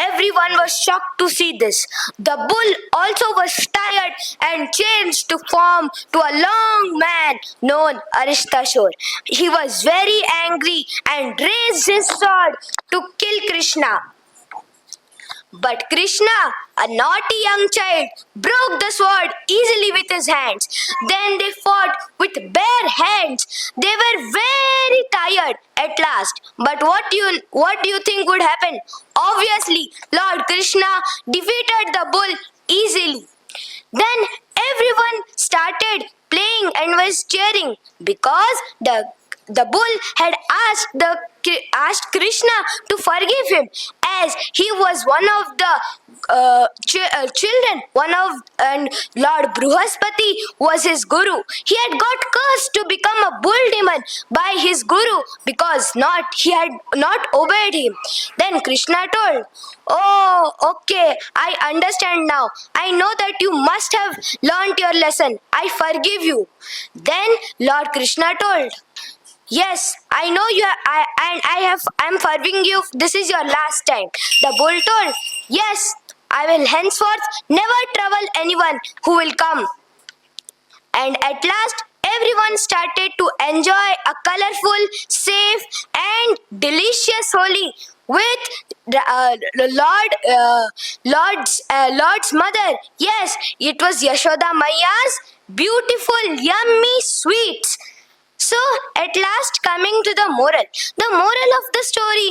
Everyone was shocked to see this. The bull also was tired and changed to form to a long man known Arishtasur. He was very angry and raised his sword to kill Krishna. But Krishna, a naughty young child, broke the sword easily with his hands. Then they fought with bare hands. They were very tired at last. But what do you think would happen? Obviously, Lord Krishna defeated the bull easily. Then everyone started playing and was cheering because the bull had asked Krishna to forgive him, as he was one of the children, and Lord Bruhaspati was his guru. He had got cursed to become a bull demon by his guru because he had not obeyed him. Then Krishna told, "Oh, okay, I understand now. I know that you must have learnt your lesson. I forgive you." Then Lord Krishna told, "Yes, I know you are, I'm forgiving you. This is your last time." The bull told, "Yes, I will henceforth never trouble anyone who will come." And at last, everyone started to enjoy a colorful, safe, and delicious Holi with Lord's mother. Yes, it was Yashoda Maiya's beautiful, yummy sweets. So, at last, coming to the moral. The moral of the story,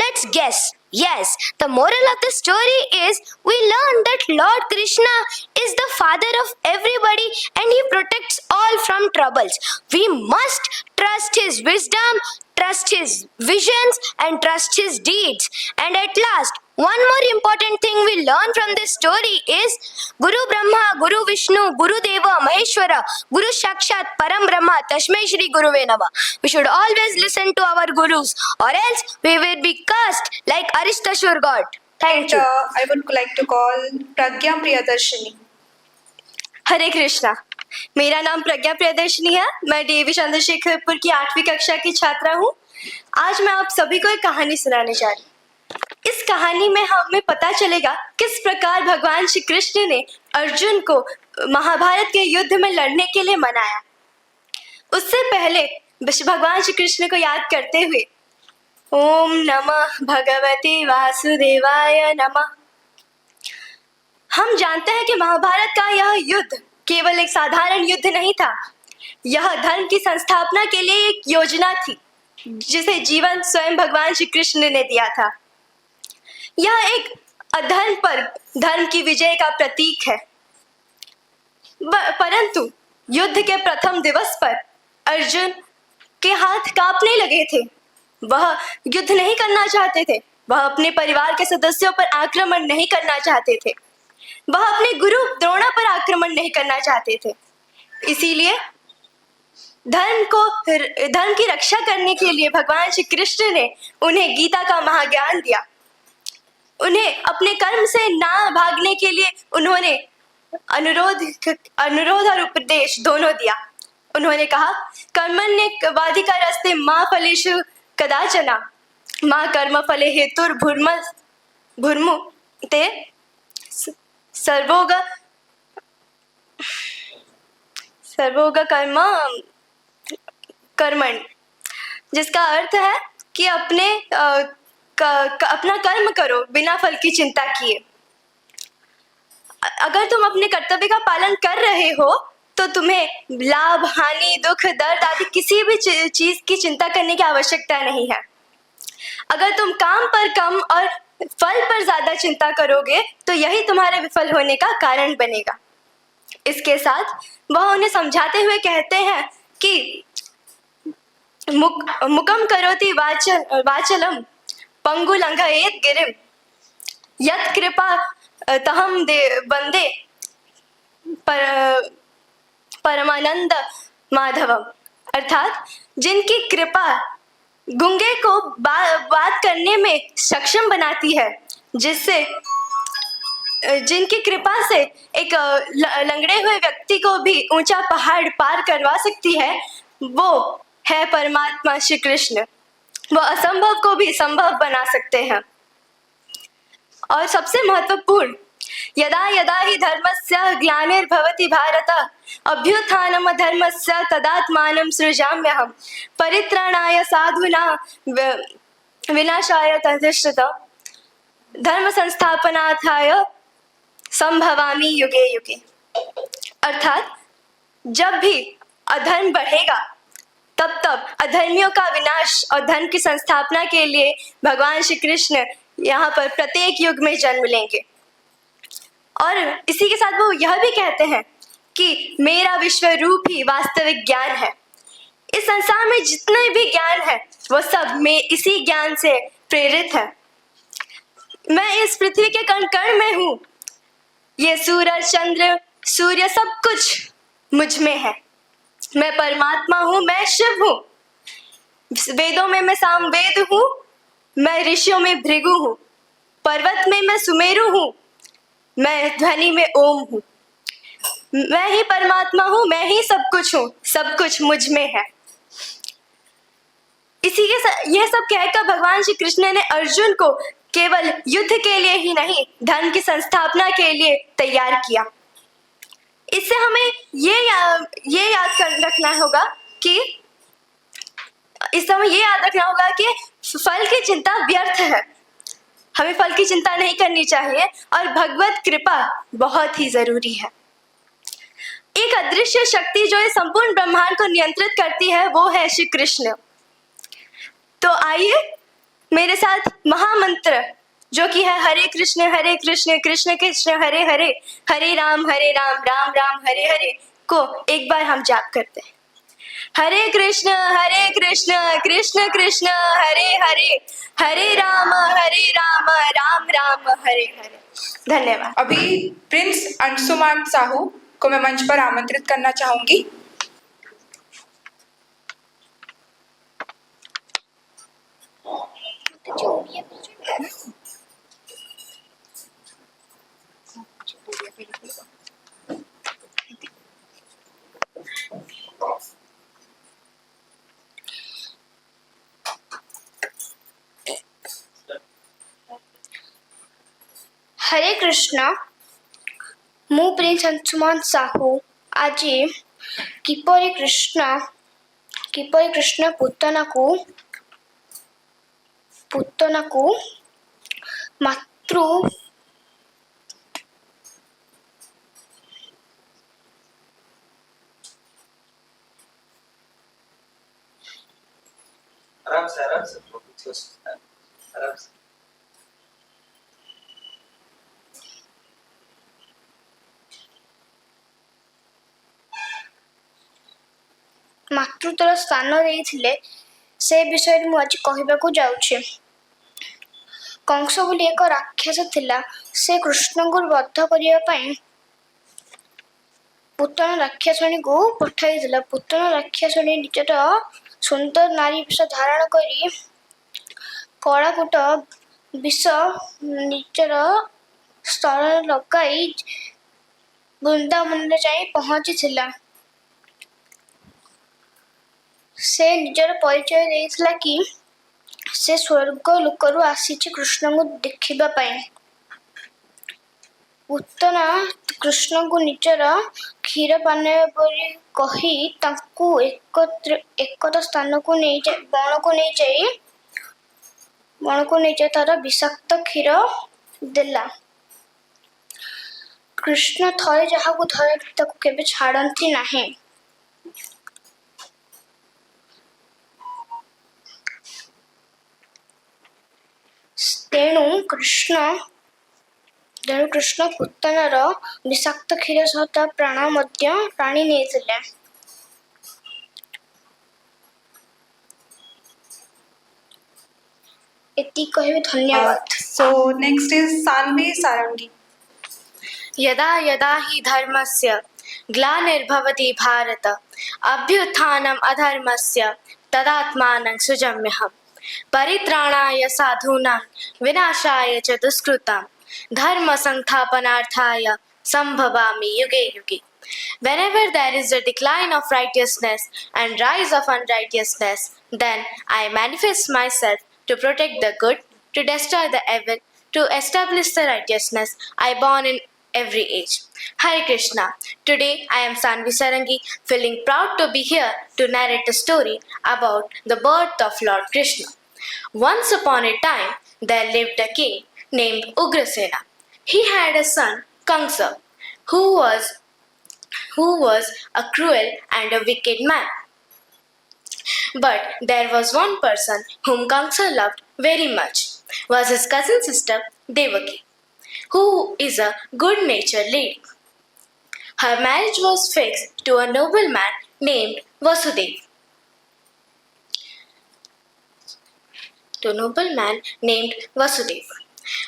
let's guess. Yes, the moral of the story is we learn that Lord Krishna is the father of everybody and he protects all from troubles. We must trust his wisdom, trust his visions, and trust his deeds. And at last, one more important thing we learn from this story is Guru Brahma, Guru Vishnu, Guru Deva, Maheshwara, Guru Shakshat, Param Brahma, Tashmai Shri Guruve Namah. We should always listen to our gurus or else we will be cursed like Aristashur God. Thank you. I would like to call Pragya Priyadarshini. हरे कृष्णा। मेरा नाम प्रज्ञा प्रियदर्शनी है। मैं DAV Chandrashekharpur की 8वीं कक्षा की छात्रा हूँ। आज मैं आप सभी को एक कहानी सुनाने जा रही हूँ। इस कहानी में हमें पता चलेगा किस प्रकार भगवान श्री कृष्ण ने अर्जुन को महाभारत के युद्ध में लड़ने के लिए मनाया। उससे पहले भगवान श्री कृष्ण को याद करते हुए ओम नमः भगवते वासुदेवाय नमः। हम जानते हैं कि महाभारत का यह युद्ध केवल एक साधारण युद्ध नहीं था। यह धर्म की संस्थापना के लिए एक योजना थी जिसे जीवन स्वयं भगवान श्री कृष्ण ने दिया था। यह एक अधर्म पर धर्म की विजय का प्रतीक है। परंतु युद्ध के प्रथम दिवस पर अर्जुन के हाथ कांपने लगे थे। वह युद्ध नहीं करना चाहते थे। वह अपने परिवार के सदस्यों पर आक्रमण नहीं करना चाहते थे। वह अपने गुरु द्रोणा पर आक्रमण नहीं करना चाहते थे। इसीलिए धर्म की रक्षा करने के लिए भगवान श्री कृष्ण ने उन्हें गीता का महाज्ञान दिया। उन्हें अपने कर्म से ना भागने के लिए उन्होंने अनुरोध और उपदेश दोनों दिया। उन्होंने कहा, कर्मण्येवाधिकार रस्ते मां फलेषु कदाचन मां कर्म फले हेतुर्भुर्मु ते सर्वोग कर्मण, जिसका अर्थ है कि अपना कर्म करो बिना फल की चिंता किए। अगर तुम अपने कर्तव्य का पालन कर रहे हो तो तुम्हें लाभ, हानि, दुख, दर्द आदि किसी भी चीज की चिंता करने की आवश्यकता नहीं है। अगर तुम काम पर कम और फल पर ज्यादा चिंता करोगे तो यही तुम्हारे विफल होने का कारण बनेगा। इसके साथ वह उन्हें समझाते हुए कहते हैं कि मुकम करोति वाचलम पंगु लंघयेत गिरिम यत् कृपा तहम बंदे परमानंद माधवम। अर्थात जिनकी कृपा गूंगे को बात करने में सक्षम बनाती है, जिनकी कृपा से एक लंगड़े हुए व्यक्ति को भी ऊंचा पहाड़ पार करवा सकती है, वो है परमात्मा श्री कृष्ण। वो असंभव को भी संभव बना सकते हैं। और सबसे महत्वपूर्ण, यदा यदा हि धर्मस्य ग्लानिर्भवति भारत अभ्युत्थानम धर्मस्य तदात्मानं सृजाम्यहम् परित्राणाय साधूनां विनाशाय तथास्तु धर्म संस्थापनार्थाय संभवामि युगे युगे। अर्थात जब भी अधर्म बढ़ेगा तब तब अधर्मियों का विनाश और धर्म की संस्थापना के लिए भगवान श्री कृष्ण यहाँ पर प्रत्येक युग में जन्म लेंगे। और इसी के साथ वो यह भी कहते हैं कि मेरा विश्व रूप ही वास्तविक ज्ञान है। इस संसार में जितने भी ज्ञान है वो सब में इसी ज्ञान से प्रेरित है। मैं इस पृथ्वी के कण कण में हूँ। ये सूरज, चंद्र, सूर्य सब कुछ मुझ में है। मैं परमात्मा हूँ, मैं शिव हूँ। वेदों में मैं सामवेद हूँ, मैं ऋषियों में भृगु हूँ। पर्वत में मैं सुमेरु हूँ, मैं ध्वनि में ओम हूँ। मैं ही परमात्मा हूँ, मैं ही सब कुछ हूँ, सब कुछ मुझ में है। यह सब कहकर भगवान श्री कृष्ण ने अर्जुन को केवल युद्ध के लिए ही नहीं, धर्म की संस्थापना के लिए तैयार किया। इससे हमें ये याद रखना होगा कि फल की चिंता व्यर्थ है। हमें फल की चिंता नहीं करनी चाहिए और भगवत कृपा बहुत ही जरूरी है। एक अदृश्य शक्ति जो इस संपूर्ण ब्रह्मांड को नियंत्रित करती है वो है श्री कृष्ण। तो आइए मेरे साथ महामंत्र जो कि है हरे कृष्ण कृष्ण कृष्ण हरे हरे, हरे राम राम राम हरे हरे को एक बार हम जाप करते हैं। हरे कृष्ण कृष्ण कृष्ण हरे हरे, हरे राम राम राम हरे हरे। धन्यवाद। अभी प्रिंस अंशुमान साहू को मैं मंच पर आमंत्रित करना चाहूंगी। हरे कृष्ण। ମୁଁ ପ୍ରିନ୍ସ ଅଂଶୁମାନ ସାହୁ ଆଜି କିପରି କୃଷ୍ଣ ପୂତନାକୁ ମାତୃ आराम से आराम से ମାତୃତ୍ୱର ସ୍ଥାନ ଦେଇଥିଲେ ସେ ବିଷୟରେ ମୁଁ ଆଜି କହିବାକୁ ଯାଉଛି। କଂସ ବୋଲି ଏକ ରାକ୍ଷସ ଥିଲା। ସେ କୃଷ୍ଣଙ୍କୁ ବଧ କରିବା ପାଇଁ ପୁତନା ରାକ୍ଷସୁଣୀକୁ ପଠାଇଥିଲା। ପୁତନା ରାକ୍ଷସୁଣୀ ନିଜର ସୁନ୍ଦର ନାରୀ ବେଶ ଧାରଣ କରି କଳାକୂଟ ବିଷ ନିଜର ସ୍ତରରେ ଲଗାଇ ବୃନ୍ଦାବନରେ ଯାଇ ପହଞ୍ଚିଥିଲା। ସେ ନିଜର ପରିଚୟ ଦେଇଥିଲା କି ସେ ସ୍ୱର୍ଗ ଲୋକରୁ ଆସିଛି କୃଷ୍ଣଙ୍କୁ ଦେଖିବା ପାଇଁ। ପୁତନା କୃଷ୍ଣଙ୍କୁ ନିଜର କ୍ଷୀର ପାନୀୟ ବୋଲି କହି ତାଙ୍କୁ ଏକତ୍ର ସ୍ଥାନକୁ ବଣକୁ ନେଇଯାଇ ତାର ବିଷାକ୍ତ କ୍ଷୀର ଦେଲା। କୃଷ୍ଣ ଥରେ ଯାହାକୁ ଧରନ୍ତି ତାକୁ କେବେ ଛାଡ଼ନ୍ତି ନାହିଁ। ତେଣୁ କୃଷ୍ଣ ପୁତନାର ବିଷାକ୍ତ କ୍ଷୀର ସହ ତା ପ୍ରାଣ ମଧ୍ୟ ଟାଣି ନେଇଥିଲେ। ଏତିକି କହିବି। ଧନ୍ୟବାଦ। So next is Sanvi Sarangi. यदा यदा हि धर्मस्य ग्लानिर्भवति भारत अभ्युत्थानम् अधर्मस्य तदात्मानं सृजाम्यहम् परित्राणाय साधूनां विनाशाय च दुष्कृतां धर्म संस्थापनार्थाय संभवामि युगे युगे। Whenever there is a decline of righteousness and rise of unrighteousness, then I manifest myself to protect the good, to destroy the evil, to establish the righteousness I born in every age. Hare Krishna. Today I am Sanvi Sarangi, feeling proud to be here to narrate a story about the birth of Lord Krishna. Once upon a time, there lived a king named Ugrasena. He had a son, Kamsa, who was a cruel and a wicked man. But there was one person whom Kamsa loved very much, was his cousin sister Devaki, who is a good-natured lady. Her marriage was fixed to a nobleman named Vasudeva.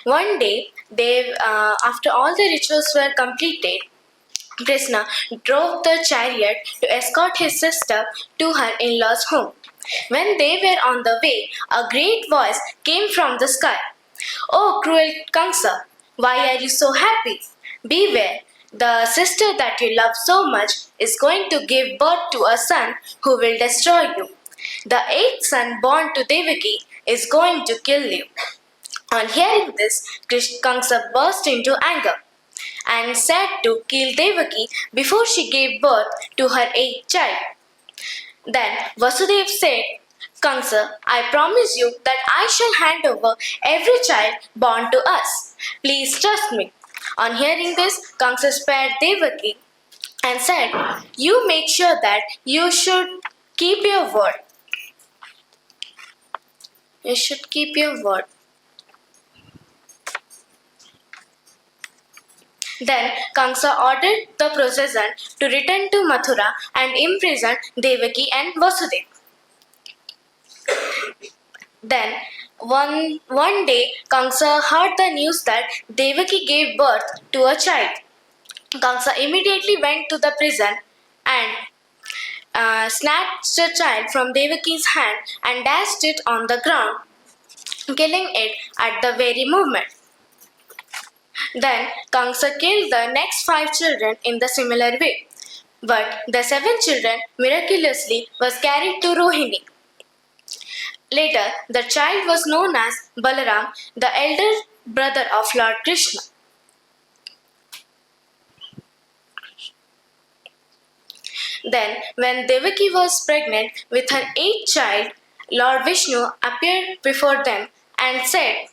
One day, after all the rituals were completed, Krishna drove the chariot to escort his sister to her in-laws' home. When they were on the way, a great voice came from the sky. "Oh, cruel Kamsa, why are you so happy? Beware, the sister that you love so much is going to give birth to a son who will destroy you. The eighth son born to Devaki is going to kill you." On hearing this, Kamsa burst into anger and said to kill Devaki before she gave birth to her eighth child. Then Vasudeva said, "Kamsa, I promise you that I shall hand over every child born to us. Please trust me." On hearing this, Kamsa spared Devaki and said, "You make sure that you should keep your word. You should keep your word." Then Kamsa ordered the procession to return to Mathura and imprison Devaki and Vasudeva. Then one day, Kamsa heard the news that Devaki gave birth to a child. Kamsa immediately went to the prison and snatched the child from Devaki's hand and dashed it on the ground, killing it at the very moment. Then Kamsa killed the next 5 children in the similar way. But the 7th children miraculously was carried to Rohini. Later, the child was known as Balaram, the elder brother of Lord Krishna. Then, when Devaki was pregnant with her 8th child, Lord Vishnu appeared before them and said,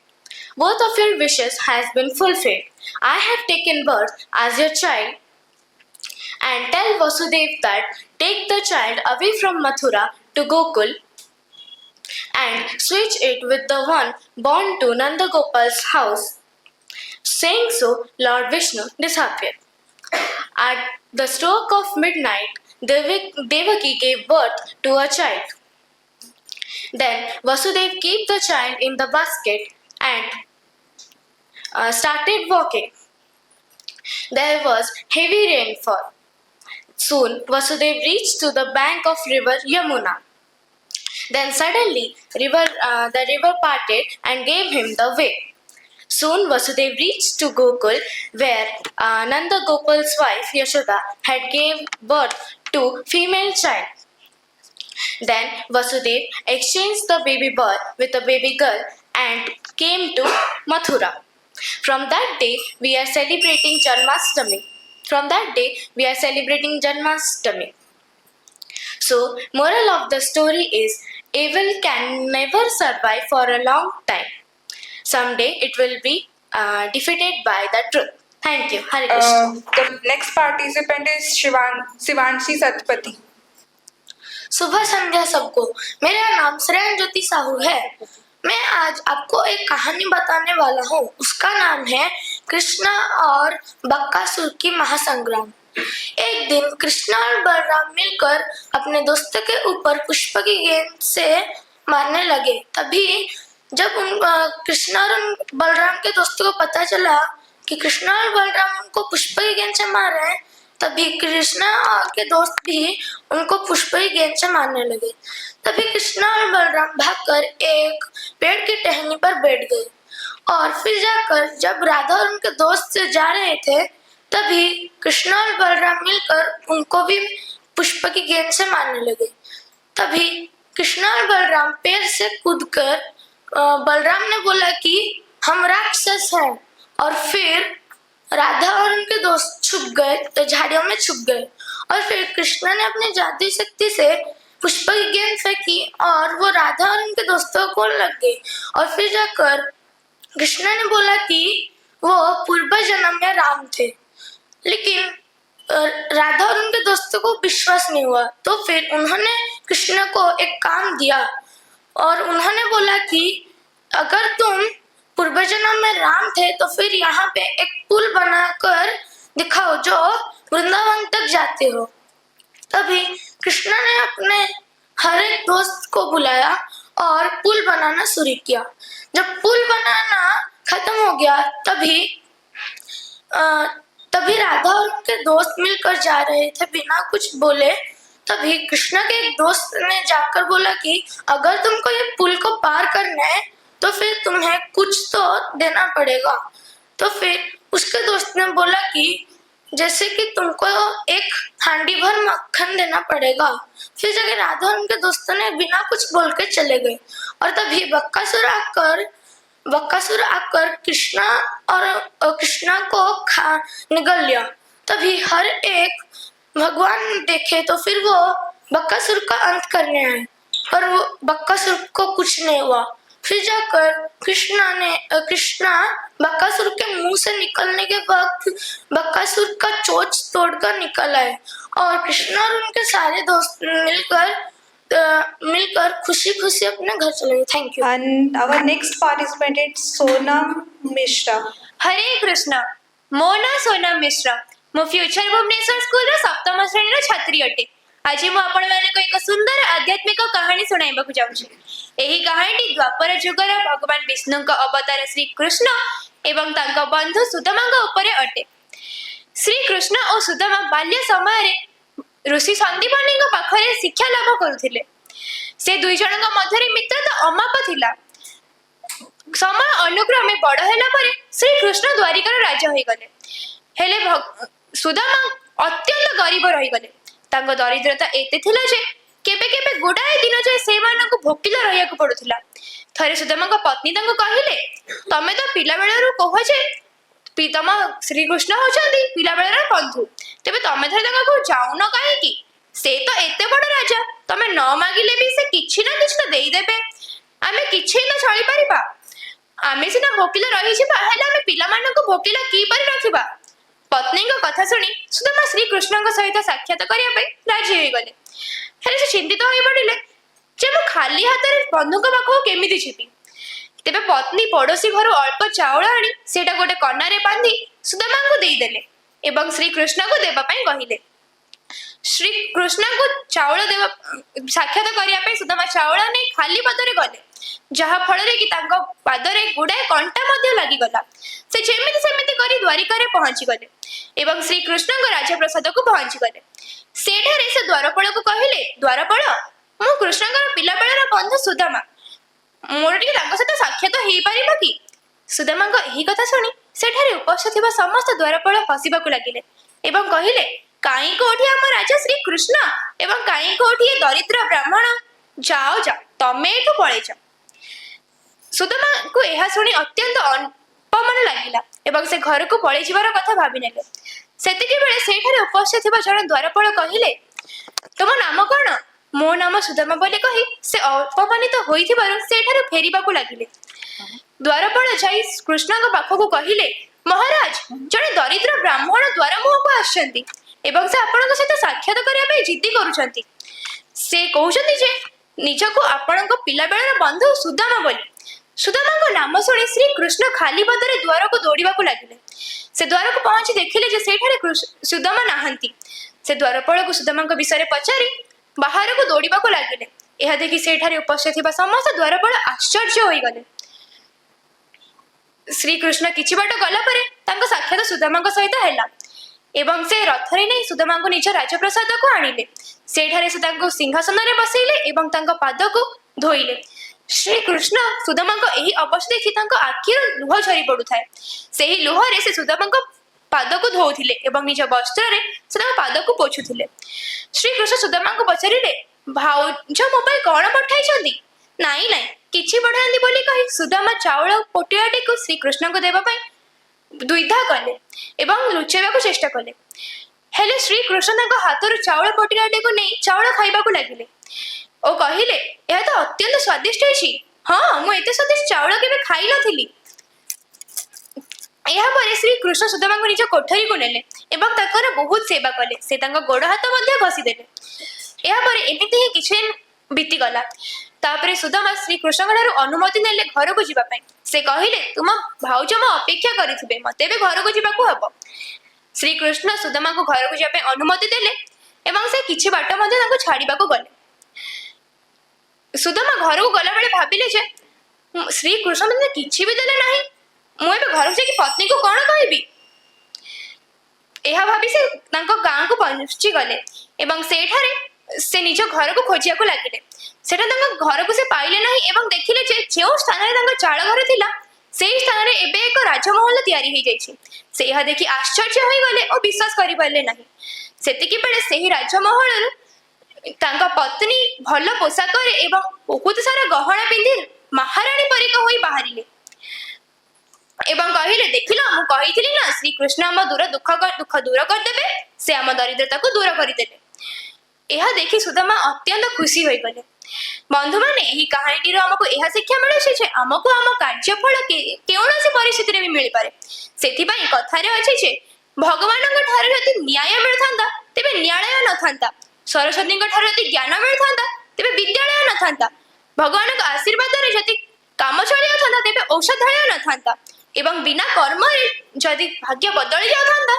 "Both of your wishes has been fulfilled. I have taken birth as your child, and tell Vasudeva that take the child away from Mathura to Gokul and switch it with the one born to Nandagopal's house." Saying so, Lord Vishnu disappeared. At the stroke of midnight, Devaki gave birth to a child. Then Vasudeva kept the child in the basket and started walking. There was heavy rainfall. Soon Vasudeva reached to the bank of river Yamuna. Then suddenly the river parted and gave him the way. Soon Vasudeva reached to Gokul, where Nanda Gopal's wife Yashoda had gave birth to female child. Then Vasudeva exchanged the baby boy with a baby girl and came to Mathura. From that day, we are celebrating Janmashtami. So, moral of the story is, evil can never survive for a long time. Someday it will be defeated by the truth. Thank you. Hare Krishna. The next participant is Shivanshi Satpathy. सुबह संध्या सबको। मेरा नाम श्रेयन ज्योति साहू है। मैं आज आपको एक कहानी बताने वाला हूँ। उसका नाम है कृष्णा और बक्कासुर की महासंग्राम। एक दिन कृष्णा और बलराम मिलकर अपने दोस्त के ऊपर पुष्प की गेंद से मारने लगे। तभी जब कृष्णा और बलराम के दोस्त को पता चला कि कृष्णा और बलराम उनको पुष्प की गेंद से मार रहे हैं, तभी कृष्णा और के दोस्त भी उनको पुष्प की गेंद से मारने लगे। तभी कृष्णा और बलराम भागकर एक पेड़ की टहनी पर बैठ गए और फिर जाकर जब राधा और उनके दोस्त से जा रहे थे, तभी कृष्णा और बलराम मिलकर उनको भी पुष्प की गेंद से मारने लगे। तभी कृष्णा और बलराम पेड़ से कूदकर बलराम ने बोला कि हम राक्षस हैं, और फिर राधा और उनके दोस्त छुप गए, झाड़ियों में छुप गए। और फिर कृष्णा ने अपनी जादुई शक्ति से पुष्प की गेंद फेंकी और वो राधा और उनके दोस्तों को लग गई। और फिर जाकर कृष्णा ने बोला कि वो पूर्व जन्म में राम थे, लेकिन राधा और उनके दोस्तों को विश्वास नहीं हुआ। तो फिर उन्होंने कृष्णा को एक काम दिया और उन्होंने बोला कि अगर तुम पूर्व जन्म में राम थे तो फिर यहाँ पे एक पुल बनाकर दिखाओ जो वृंदावन तक जाते हो। तभी कृष्णा ने अपने हर एक दोस्त को बुलाया और पुल बनाना शुरू किया। जब पुल बनाना खत्म गया तभी राधा और उनके दोस्त मिलकर जा रहे थे बिना कुछ बोले। तभी कृष्णा के एक दोस्त ने जाकर बोला कि अगर तुमको ये पुल को पार करना है तो फिर तुम्हें कुछ तो देना पड़ेगा। तो फिर उसके दोस्त ने बोला कि जैसे कि तुमको एक हांडी भर मक्खन देना पड़ेगा। फिर जगह राधा और उनके दोस्तों ने बिना कुछ बोल के चले गए और तभी बक्कासुर आकर कृष्णा को खा निगल लिया। तभी हर एक भगवान देखे तो फिर वो बक्कासुर का अंत करने आए, पर वो बक्कासुर को कुछ नहीं हुआ। फिर जाकर कृष्णा बक्कासुर के मुंह से निकलने के वक्त बक्कासुर का चोंच तोड़कर निकल आए और कृष्णा और उनके सारे दोस्त मिलकर खुशी खुशी अपने घर चले गए। Thank you. And our next participant is Sonam Mishra. हरे कृष्ण, मो ना सोनम मिश्र, मो फ्यूचर भुवनेश्वर स्कूल सप्तम श्रेणी छात्री अटे। आज मु आपण मानक एक सुंदर आध्यात्मिक कहानी सुनाइबाकू जाउछि। एही कहानी द्वापर जुगर भगवान विष्णु का अवतार श्री कृष्ण एवं तांका बंधु सुदामा उपरे अटे। श्री कृष्ण और सुदामा बाल्य समय ऋषि संदीपनी पाखरे शिक्षा लाभ करुथिले। से दुई जनक मध्यरे मित्रता अमाप थिला। समय अनुक्रमे बड़ होला परे श्री कृष्ण द्वारिकार राजा होई गले। हेले सुदामा अत्यंत गरीब रही गले। तांको दरिद्रता एते थिला जे केबे केबे गुडाए दिन जे से मानको भोकिला रहियाको पडुथिला। थरे सुदामा को पत्नी तांको कहिले, तमे तो पिला बेलरु कहो जे पितामा श्री कृष्ण होचंदी पिला बेलर बंधु, तेबे तमे थरे तांको जाउन काहे की? से तो एते बड़ राजा, तमे न मागिले भी से किछि ना किछि तो देई देबे। आमे किछि न छळी परिबा। आमे सिना भोकिला रही छिबा, हेले आमे पिला मानको भोकिला की परि रखिबा? पत्नी को कथा सुनी सुदामा श्री कृष्ण सहित साक्षात करने राजी हो गले। हेले से चिंतित हो पड़िले जे मु खाली हाथ में बंधु पाखक केमिति छिपी। तेबे पत्नी पड़ोसी घर अल्प चाउल आनी सेटा गोटे कन्नारे बांधी सुदामा को देदेले एवं श्री कृष्ण को देवा पई कहिले। श्री कृष्ण को चाउल देवा साक्षात करने सुदामा चाउल नहीं खाली पदरे गले, जहा फल कि पादरे गुड़ाए कंटा मध्य लगी गला। से जेमिति सेमिति करी द्वारिका पहुंची गले एवं श्री कृष्ण को राजप्रसाद को पहुंची गले। सेठारे से द्वारपाल को कहिले, द्वारपाल मु कृष्ण पिला बेलर बंधु सुदामा, मोर टिके तांको सहित साक्षात हेई परिबा कि? सुदामा को एही कथा सुनी सेठारे उपस्थित थिबा समस्त द्वारपाल हसिबाकू लागिले एवं कहिले, काई कोठी हम राजा श्री कृष्ण एवं काई कोठी ए दरिद्र ब्राह्मण, जाओ जाओ तमे एठू पळे जाओ। सुदामा को एहा सुनी अत्यंत अपमान लागिला एवं से घर को पळे जिबार कथा भाबी नेले। सेतिके बेले सेठारे उपस्थित थिबा जण द्वारपाल कहिले, तुम नाम कोन? मो नाम सुदामा बोली कही से अपमानित होइथिबारु सेठारे फेरिबाकू लागिले। द्वारपाल जाई कृष्ण को पाखकू कहिले, महाराज जणे दरिद्र ब्राह्मण द्वार मुहको आछंती एवं से आपनक सहित साक्षात करिया पे जिद्दी करूछंती। से कहउछंती जे निजको आपनक पिला बेलर बंधु सुदामा बोली। सुदामा को नाम सुनी श्री कृष्ण खाली पदरे द्वार को दौड़ाकू लगिले। से द्वार को पहुंची देखिले जे सेठारे सुदामा नाहंती। से द्वारपाल को सुदामा विषय पचारि बाहर को दौड़ाकू लगिले। यह देखि सेठारे उपस्थित थिबा समस्त द्वारपाल आश्चर्य होई गले। श्री कृष्ण किछि बाट गला परे तांको साक्षात सुदामा सहित हैला एवं से रथरे नहीं सुदामा को निज राजप्रसाद को आनिले। सेठारे से तांको सिंहासन रे बसैले एवं तांको पाद को धोइले। श्री कृष्ण सुदामा को एही अवस्था देखि तांको आखिर लुह झरी पडुथाय। सेही लुह रे से सुदामा को पाद को धोउथिले एवं निज वस्त्र रे से तांको पाद को पोछुथिले। श्री कृष्ण सुदामा को पचारिले, भाउज मो पई कोन पठाई छंदी? नाई नाई किछि पठांदी बोली कहि सुदामा चाउल पोटियाटे को श्री कृष्ण को देबा पई द्विधा कले एवं लुचेबा को चेष्टा कले। हेले श्री कृष्ण तांको हाथरु चाउल पोटियाटे को नहीं चाउल खाइबा को लागिले ओ कहिले, यह तो अत्यंत स्वादिष्ट अछि। हाँ मु एते स्वादिष्ट चाउल केबे खाइ नथिली। यह परे श्री कृष्ण सुदामा को निज कोठरी को नेले एवं ताकर बहुत सेवा कले। से तांको गोड़ हाथ मध्य घसी देले। यह परे एमिति ही किछि बीती गला। तापरे सुदामा श्री कृष्ण ठारू अनुमति नेले घर को जिबा पई। से कहिले, तुम भाउज म अपेक्षा करिथिबे, मते बे घर को जिबाकू हबो। श्री कृष्ण सुदामा को घर को जिबा पई अनुमति देले एवं से किछि बाट मध्य तांको छाड़ीबाकू गले। सुदामा घर को गला बेले भाबिले जे श्री कृष्ण मते किछि भी देले नाही, मु एबे ଘରକୁ ଯାଇକି ପତ୍ନୀକୁ କ'ଣ କହିବି? ଏହା ଭାବି ସେ ତାଙ୍କ ଗାଁକୁ ପହଞ୍ଚି ଗଲେ ଏବଂ ସେଠାରେ ସେ ନିଜ ଘରକୁ ଖୋଜିବାକୁ ଲାଗିଲେ। ସେଟା ତାଙ୍କ ଘରକୁ ସେ ପାଇଲେ ନାହିଁ ଏବଂ ଦେଖିଲେ ଯେ ଯେଉଁ ସ୍ଥାନରେ ତାଙ୍କ ଚାଳ ଘର ଥିଲା ସେହି ସ୍ଥାନରେ ଏବେ ଏକ ରାଜମହଲ ତିଆରି ହେଇଯାଇଛି। ସେ ଏହା ଦେଖି ଆଶ୍ଚର୍ଯ୍ୟ ହୋଇଗଲେ ଓ ବିଶ୍ୱାସ କରିପାରିଲେ ନାହିଁ। ସେତିକି ବେଳେ ସେହି ରାଜମହଲରୁ ତାଙ୍କ ପତ୍ନୀ ଭଲ ପୋଷାକରେ ଏବଂ ବହୁତ ସାରା ଗହଣା ପିନ୍ଧି ମହାରାଣୀ ପରିକା ହୋଇ ବାହାରିଲେ ଏବଂ କହିଲେ, ଦେଖିଲ ମୁଁ କହିଥିଲି ନା ଶ୍ରୀକୃଷ୍ଣ ଆମ ଦୁଃଖ ଦୂର କରିଦେବେ, ସେ ଆମ ଦରିଦ୍ରତାକୁ ଦୂର କରିଦେଲେ। ଏହା ଦେଖି ସୁଦାମା ଅତ୍ୟନ୍ତ ଖୁସି ହୋଇଗଲେ। ବନ୍ଧୁମାନେ, ଏହି କାହାଣୀଟିରୁ ଆମକୁ ଏହା ଶିକ୍ଷା ମିଳୁଛି ଯେ ଆମକୁ ଆମ କାର୍ଯ୍ୟଫଳ କୌଣସି ପରିସ୍ଥିତିରେ ବି ମିଳିପାରେ। ସେଥିପାଇଁ କଥାରେ ଅଛି ଯେ ଭଗବାନଙ୍କ ଠାରୁ ଯଦି ନ୍ୟାୟ ମିଳିଥାନ୍ତା ତେବେ ନ୍ୟାୟାଳୟ ନଥାନ୍ତା, ସରସ୍ୱତୀଙ୍କ ଠାରୁ ଯଦି ଜ୍ଞାନ ମିଳିଥାନ୍ତା ତେବେ ବିଦ୍ୟାଳୟ ନଥାନ୍ତା, ଭଗବାନଙ୍କ ଆଶୀର୍ବାଦରେ ଯଦି କାମ ଚଳି ଯାଉଥାନ୍ତା ତେବେ ଔଷଧାଳୟ ନଥାନ୍ତା ଏବଂ ବିନା କର୍ମରେ ଯଦି ଭାଗ୍ୟ ବଦଳି ଯାଉଥାନ୍ତା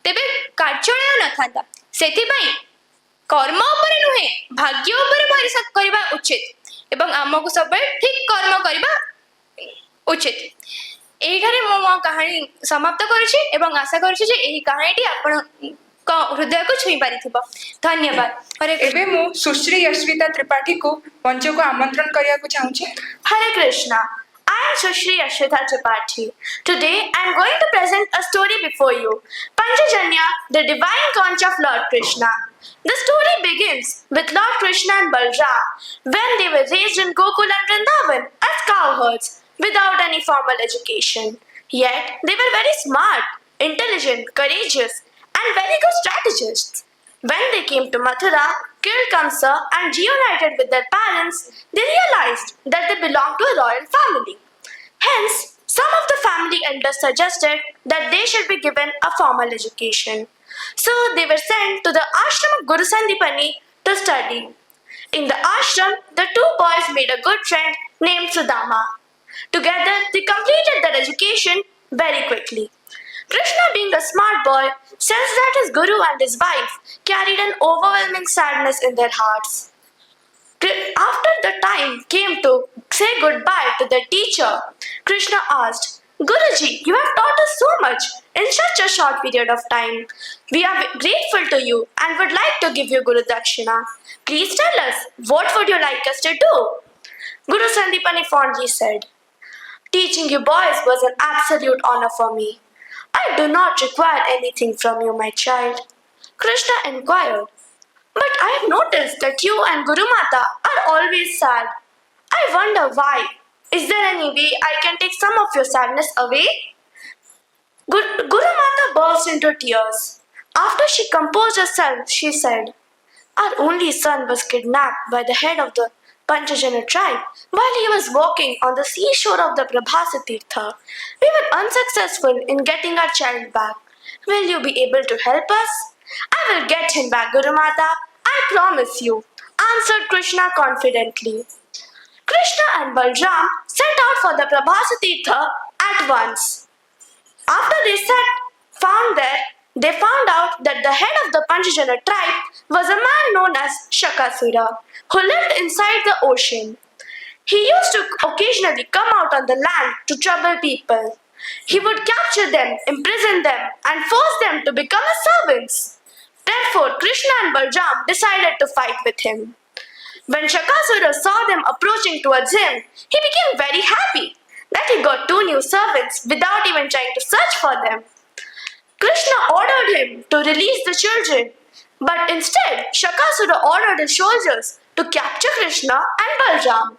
ତେବେ କାର୍ଯ୍ୟାଳୟ ନଥାନ୍ତା। ସେଥିପାଇଁ କର୍ମ ଉପରେ ନୁହେଁ ଭାଗ୍ୟ ଉପରେ ଭରସା କରିବା ଉଚିତ ଏବଂ ଆମକୁ ସବୁବେଳେ ଠିକ କର୍ମ କରିବା ଉଚିତ। ଏଇଠାରେ ମୁଁ ମୋ କାହାଣୀ ସମାପ୍ତ କରୁଛି ଏବଂ ଆଶା କରୁଛି ଯେ ଏହି କାହାଣୀଟି ଆପଣଙ୍କ ହୃଦୟକୁ ଛୁଇଁ ପାରିଥିବ। ଧନ୍ୟବାଦ। ଏବେ ମୁଁ ସୁଶ୍ରୀ ୟଶ୍ବିତା ତ୍ରିପାଠୀ को मंच को आमंत्रण କରିବାକୁ ଚାହୁଁଛି। Hare Krishna. I am Sushri Ashwita Tripathi. Today I am going to present a story before you. Panchajanya, the divine conch of Lord Krishna. The story begins with Lord Krishna and Balram when they were raised in Gokul and Vrindavan as cowherds without any formal education. Yet they were very smart, intelligent, courageous, and very good strategists. When they came to Mathura, killed Kamsa, and reunited with their parents, they realized that they belonged to a royal family. Hence, some of the family elders suggested that they should be given a formal education. So they were sent to the ashram of Guru Sandipani to study. In the ashram, the two boys made a good friend named Sudama. Together, they completed their education very quickly. Krishna, being a smart boy, sensed that his guru and his wife carried an overwhelming sadness in their hearts. After the time came to say goodbye to their teacher, Krishna asked, Guruji, you have taught us so much in such a short period of time. We are grateful to you and would like to give you Guru Dakshina. Please tell us, what would you like us to do? Guru Sandipani fondly said, teaching you boys was an absolute honor for me. I do not require anything from you, my child. Krishna inquired, but I have noticed that you and Guru Mata are always sad. I wonder why. Is there any way I can take some of your sadness away? Guru Mata burst into tears. After she composed herself, she said, our only son was kidnapped by the head of the Panchajana tribe while he was walking on the seashore of the Prabhasa Tirtha. We were unsuccessful in getting our child back. Will you be able to help us? I will get him back, Guru Mata. I promise you, answered Krishna confidently. Krishna and Balram set out for the Prabhasa Tirtha at once. After they they found out that the head of the Panchajana tribe was a man known as Shakasura, who lived inside the ocean. He used to occasionally come out on the land to trouble people. He would capture them, imprison them, and force them to become his servants. Therefore, Krishna and Balram decided to fight with him. When Shakasura saw them approaching towards him, he became very happy that he got 2 new servants without even trying to search for them. Krishna ordered him to release the children, but instead Shakasura ordered his soldiers to capture Krishna and Balram.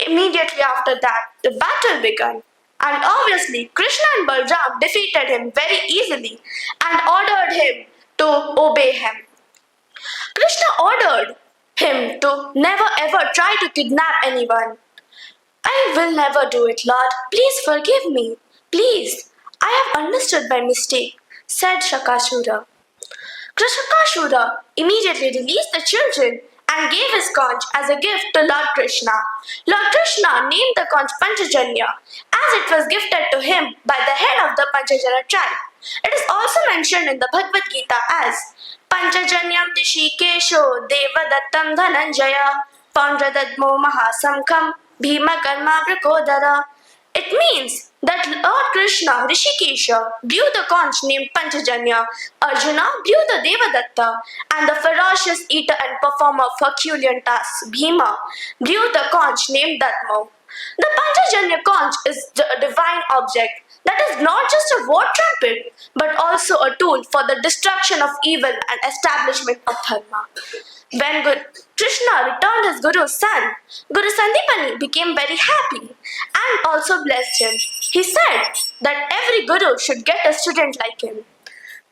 Immediately after that, the battle began, and obviously Krishna and Balram defeated him very easily and ordered him to obey him. Krishna ordered him to never ever try to kidnap anyone. I will never do it, Lord. Please forgive me. Please. I have understood by mistake, said Shakasura. Shakasura immediately released the children and gave his conch as a gift to Lord Krishna. Lord Krishna named the conch Panchajanya as it was gifted to him by the head of the Panchajana tribe. It is also mentioned in the Bhagavad Gita as Panchajanyam Tishikesho Devadattam Dhananjaya Pandradadmo Mahasamkham Bhima Karma Vrikodara. It means that Lord Krishna, Rishikesha, blew the conch named Panchajanya, Arjuna blew the Devadatta, and the ferocious eater and performer of Herculean tasks, Bhima, blew the conch named Datmo. The Panchajanya conch is a divine object that is not just a war trumpet, but also a tool for the destruction of evil and establishment of dharma. When Krishna returned his Guru's son, Guru Sandipani became very happy and also blessed him. He said that every Guru should get a student like him.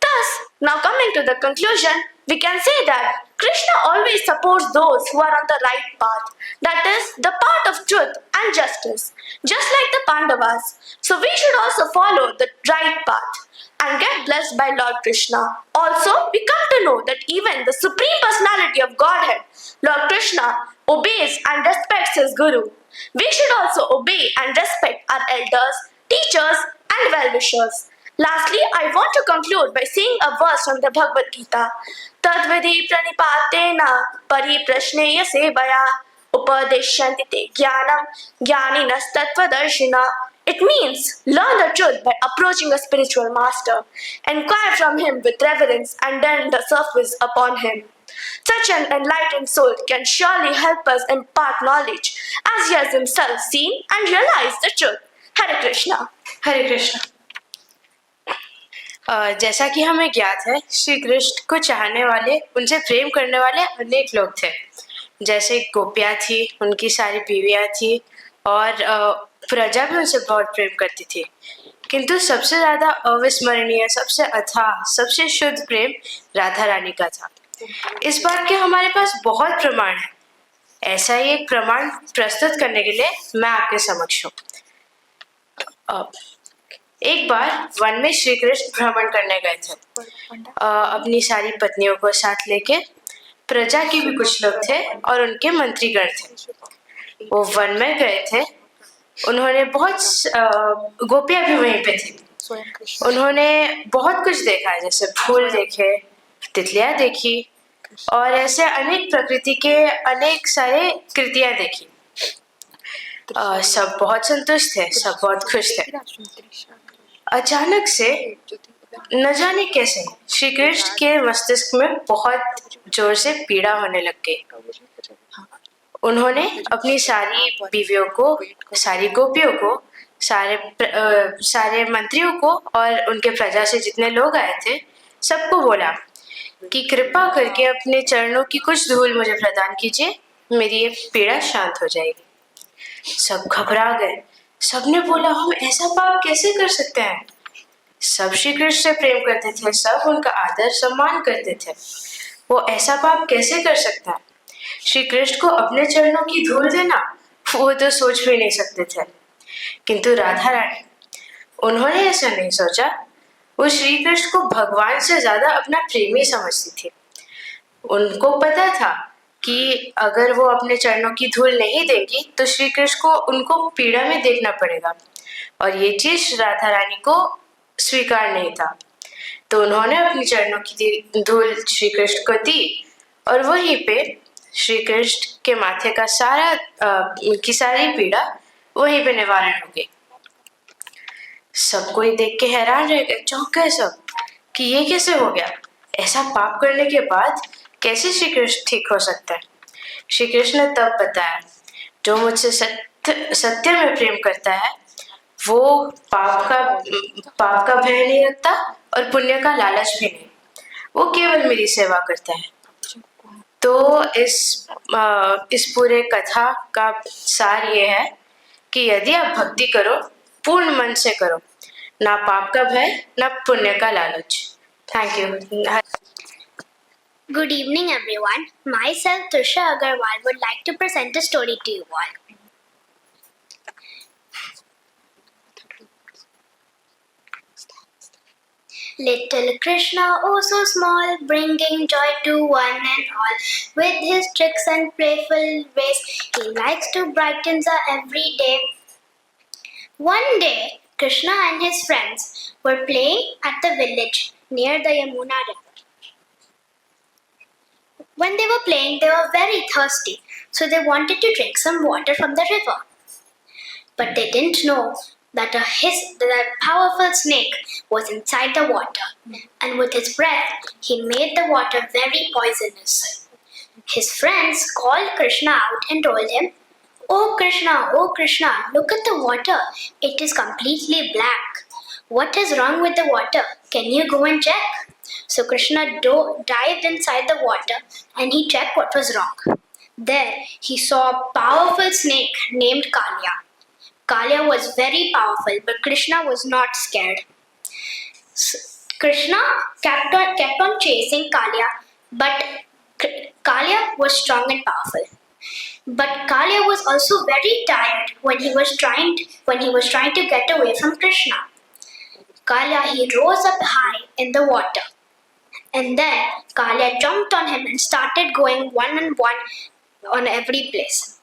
Thus, now coming to the conclusion, we can say that Krishna always supports those who are on the right path, that is, the path of truth and justice, just like the Pandavas. So we should also follow the right path and get blessed by Lord Krishna. Also, we come to know that even the Supreme Personality of Godhead, Lord Krishna, obeys and respects his Guru. We should also obey and respect our elders, teachers, and well-wishers. Lastly, I want to conclude by saying a verse from the Bhagavad Gita. Tadvidi pranipatena pariprashneya sevaya upadeshyanti te jnanam jnaninas tattvadarshina. It means learn the truth by approaching a spiritual master, inquire from him with reverence, and then the surface upon him. Such an enlightened soul can surely help us impart knowledge, as he has himself seen and realized the truth. Hare Krishna. हरे कृष्ण। जैसा कि हमें ज्ञात है, श्री कृष्ण को चाहने वाले, उनसे प्रेम करने वाले अनेक लोग थे। जैसे गोपियाँ थी, उनकी सारी बीवियाँ थी और प्रजा भी उनसे बहुत प्रेम करती थी। किंतु सबसे ज़्यादा अविस्मरणीय, सबसे अथाह, सबसे शुद्ध प्रेम राधा रानी का था। इस बात के हमारे पास बहुत प्रमाण है। ऐसा ही एक प्रमाण प्रस्तुत करने के लिए मैं आपके समक्ष हूँ। एक बार वन में श्री कृष्ण भ्रमण करने गए थे, अपनी सारी पत्नियों को साथ लेके। प्रजा के भी कुछ लोग थे और उनके मंत्रीगण थे। वो वन में गए थे। उन्होंने बहुत गोपियां भी वहीं पे थी। उन्होंने बहुत कुछ देखा, जैसे फूल देखे, तितलियां देखी और ऐसे अनेक प्रकृति के अनेक सारे कृतियां देखी। सब बहुत संतुष्ट थे, सब बहुत खुश थे। अचानक से न जाने कैसे श्री कृष्ण के मस्तिष्क में बहुत जोर से पीड़ा होने लग गई। उन्होंने अपनी सारी बीवियों को, सारी गोपियों को, सारे मंत्रियों को और उनके प्रजा से जितने लोग आए थे, सबको बोला कि कृपा करके अपने चरणों की कुछ धूल मुझे प्रदान कीजिए, मेरी ये पीड़ा शांत हो जाएगी। सब घबरा गए। सबने बोला, हम ऐसा पाप कैसे कर सकते हैं? सब श्री कृष्ण से प्रेम करते थे, सब उनका आदर सम्मान करते थे, वो ऐसा पाप कैसे कर सकता है? श्री कृष्ण को अपने चरणों की धूल देना, वो तो सोच भी नहीं सकते थे। किंतु राधा रानी, उन्होंने ऐसा नहीं सोचा। वो श्री कृष्ण को भगवान से ज्यादा अपना प्रेमी समझती थी। उनको पता था कि अगर वो अपने चरणों की धूल नहीं देंगी तो श्री कृष्ण को उनको पीड़ा में देखना पड़ेगा, और ये चीज राधा रानी को स्वीकार नहीं था। तो उन्होंने अपने चरणों की धूल श्री कृष्ण को दी और वहीं पे श्री कृष्ण के माथे का की सारी पीड़ा वहीं पे निवारण हो गई। सब कोई देख के हैरान रह गए, चौंक गए सब कि ये कैसे हो गया? ऐसा पाप करने के बाद कैसे श्री कृष्ण ठीक हो सकता है? श्री कृष्ण ने तब बताया, जो मुझसे सत्य में प्रेम करता है वो पाप का भय नहीं रखता और पुण्य का लालच भी नहीं, वो केवल मेरी सेवा करता है। तो इस पूरे कथा का सार ये है कि यदि आप भक्ति करो, पूर्ण मन से करो, ना पाप का भय ना पुण्य का लालच। Thank you. Good evening, everyone. Myself, Trisha Agarwal, would like to present a story to you all. Little Krishna, oh so small, bringing joy to one and all. With his tricks and playful ways, he likes to brighten the everyday. One day, Krishna and his friends were playing at the village near the Yamuna river. When they were playing, they were very thirsty, so they wanted to drink some water from the river. But they didn't know that powerful snake was inside the water, and with his breath, he made the water very poisonous. His friends called Krishna out and told him, oh Krishna, look at the water. It is completely black. What is wrong with the water? Can you go and check? So Krishna dived inside the water and he checked what was wrong. There he saw a powerful snake named Kalia. Kalia was very powerful, but Krishna was not scared. Krishna kept on chasing Kalia, but Kalia was strong and powerful. But Kalia was also very tired when he was trying to get away from Krishna. Kalia, he rose up high in the water, and then Kalia jumped on him and started going one on one on every place.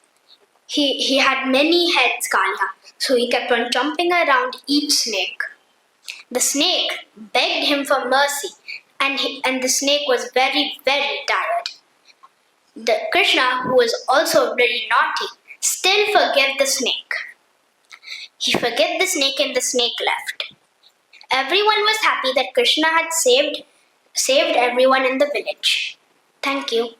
He had many heads, Kalia, so he kept on jumping around each snake. The snake begged him for mercy, and the snake was very, very tired. The Krishna, who was also very naughty, still forgave the snake. He forgave the snake and the snake left. Everyone was happy that Krishna had saved everyone in the village. Thank you.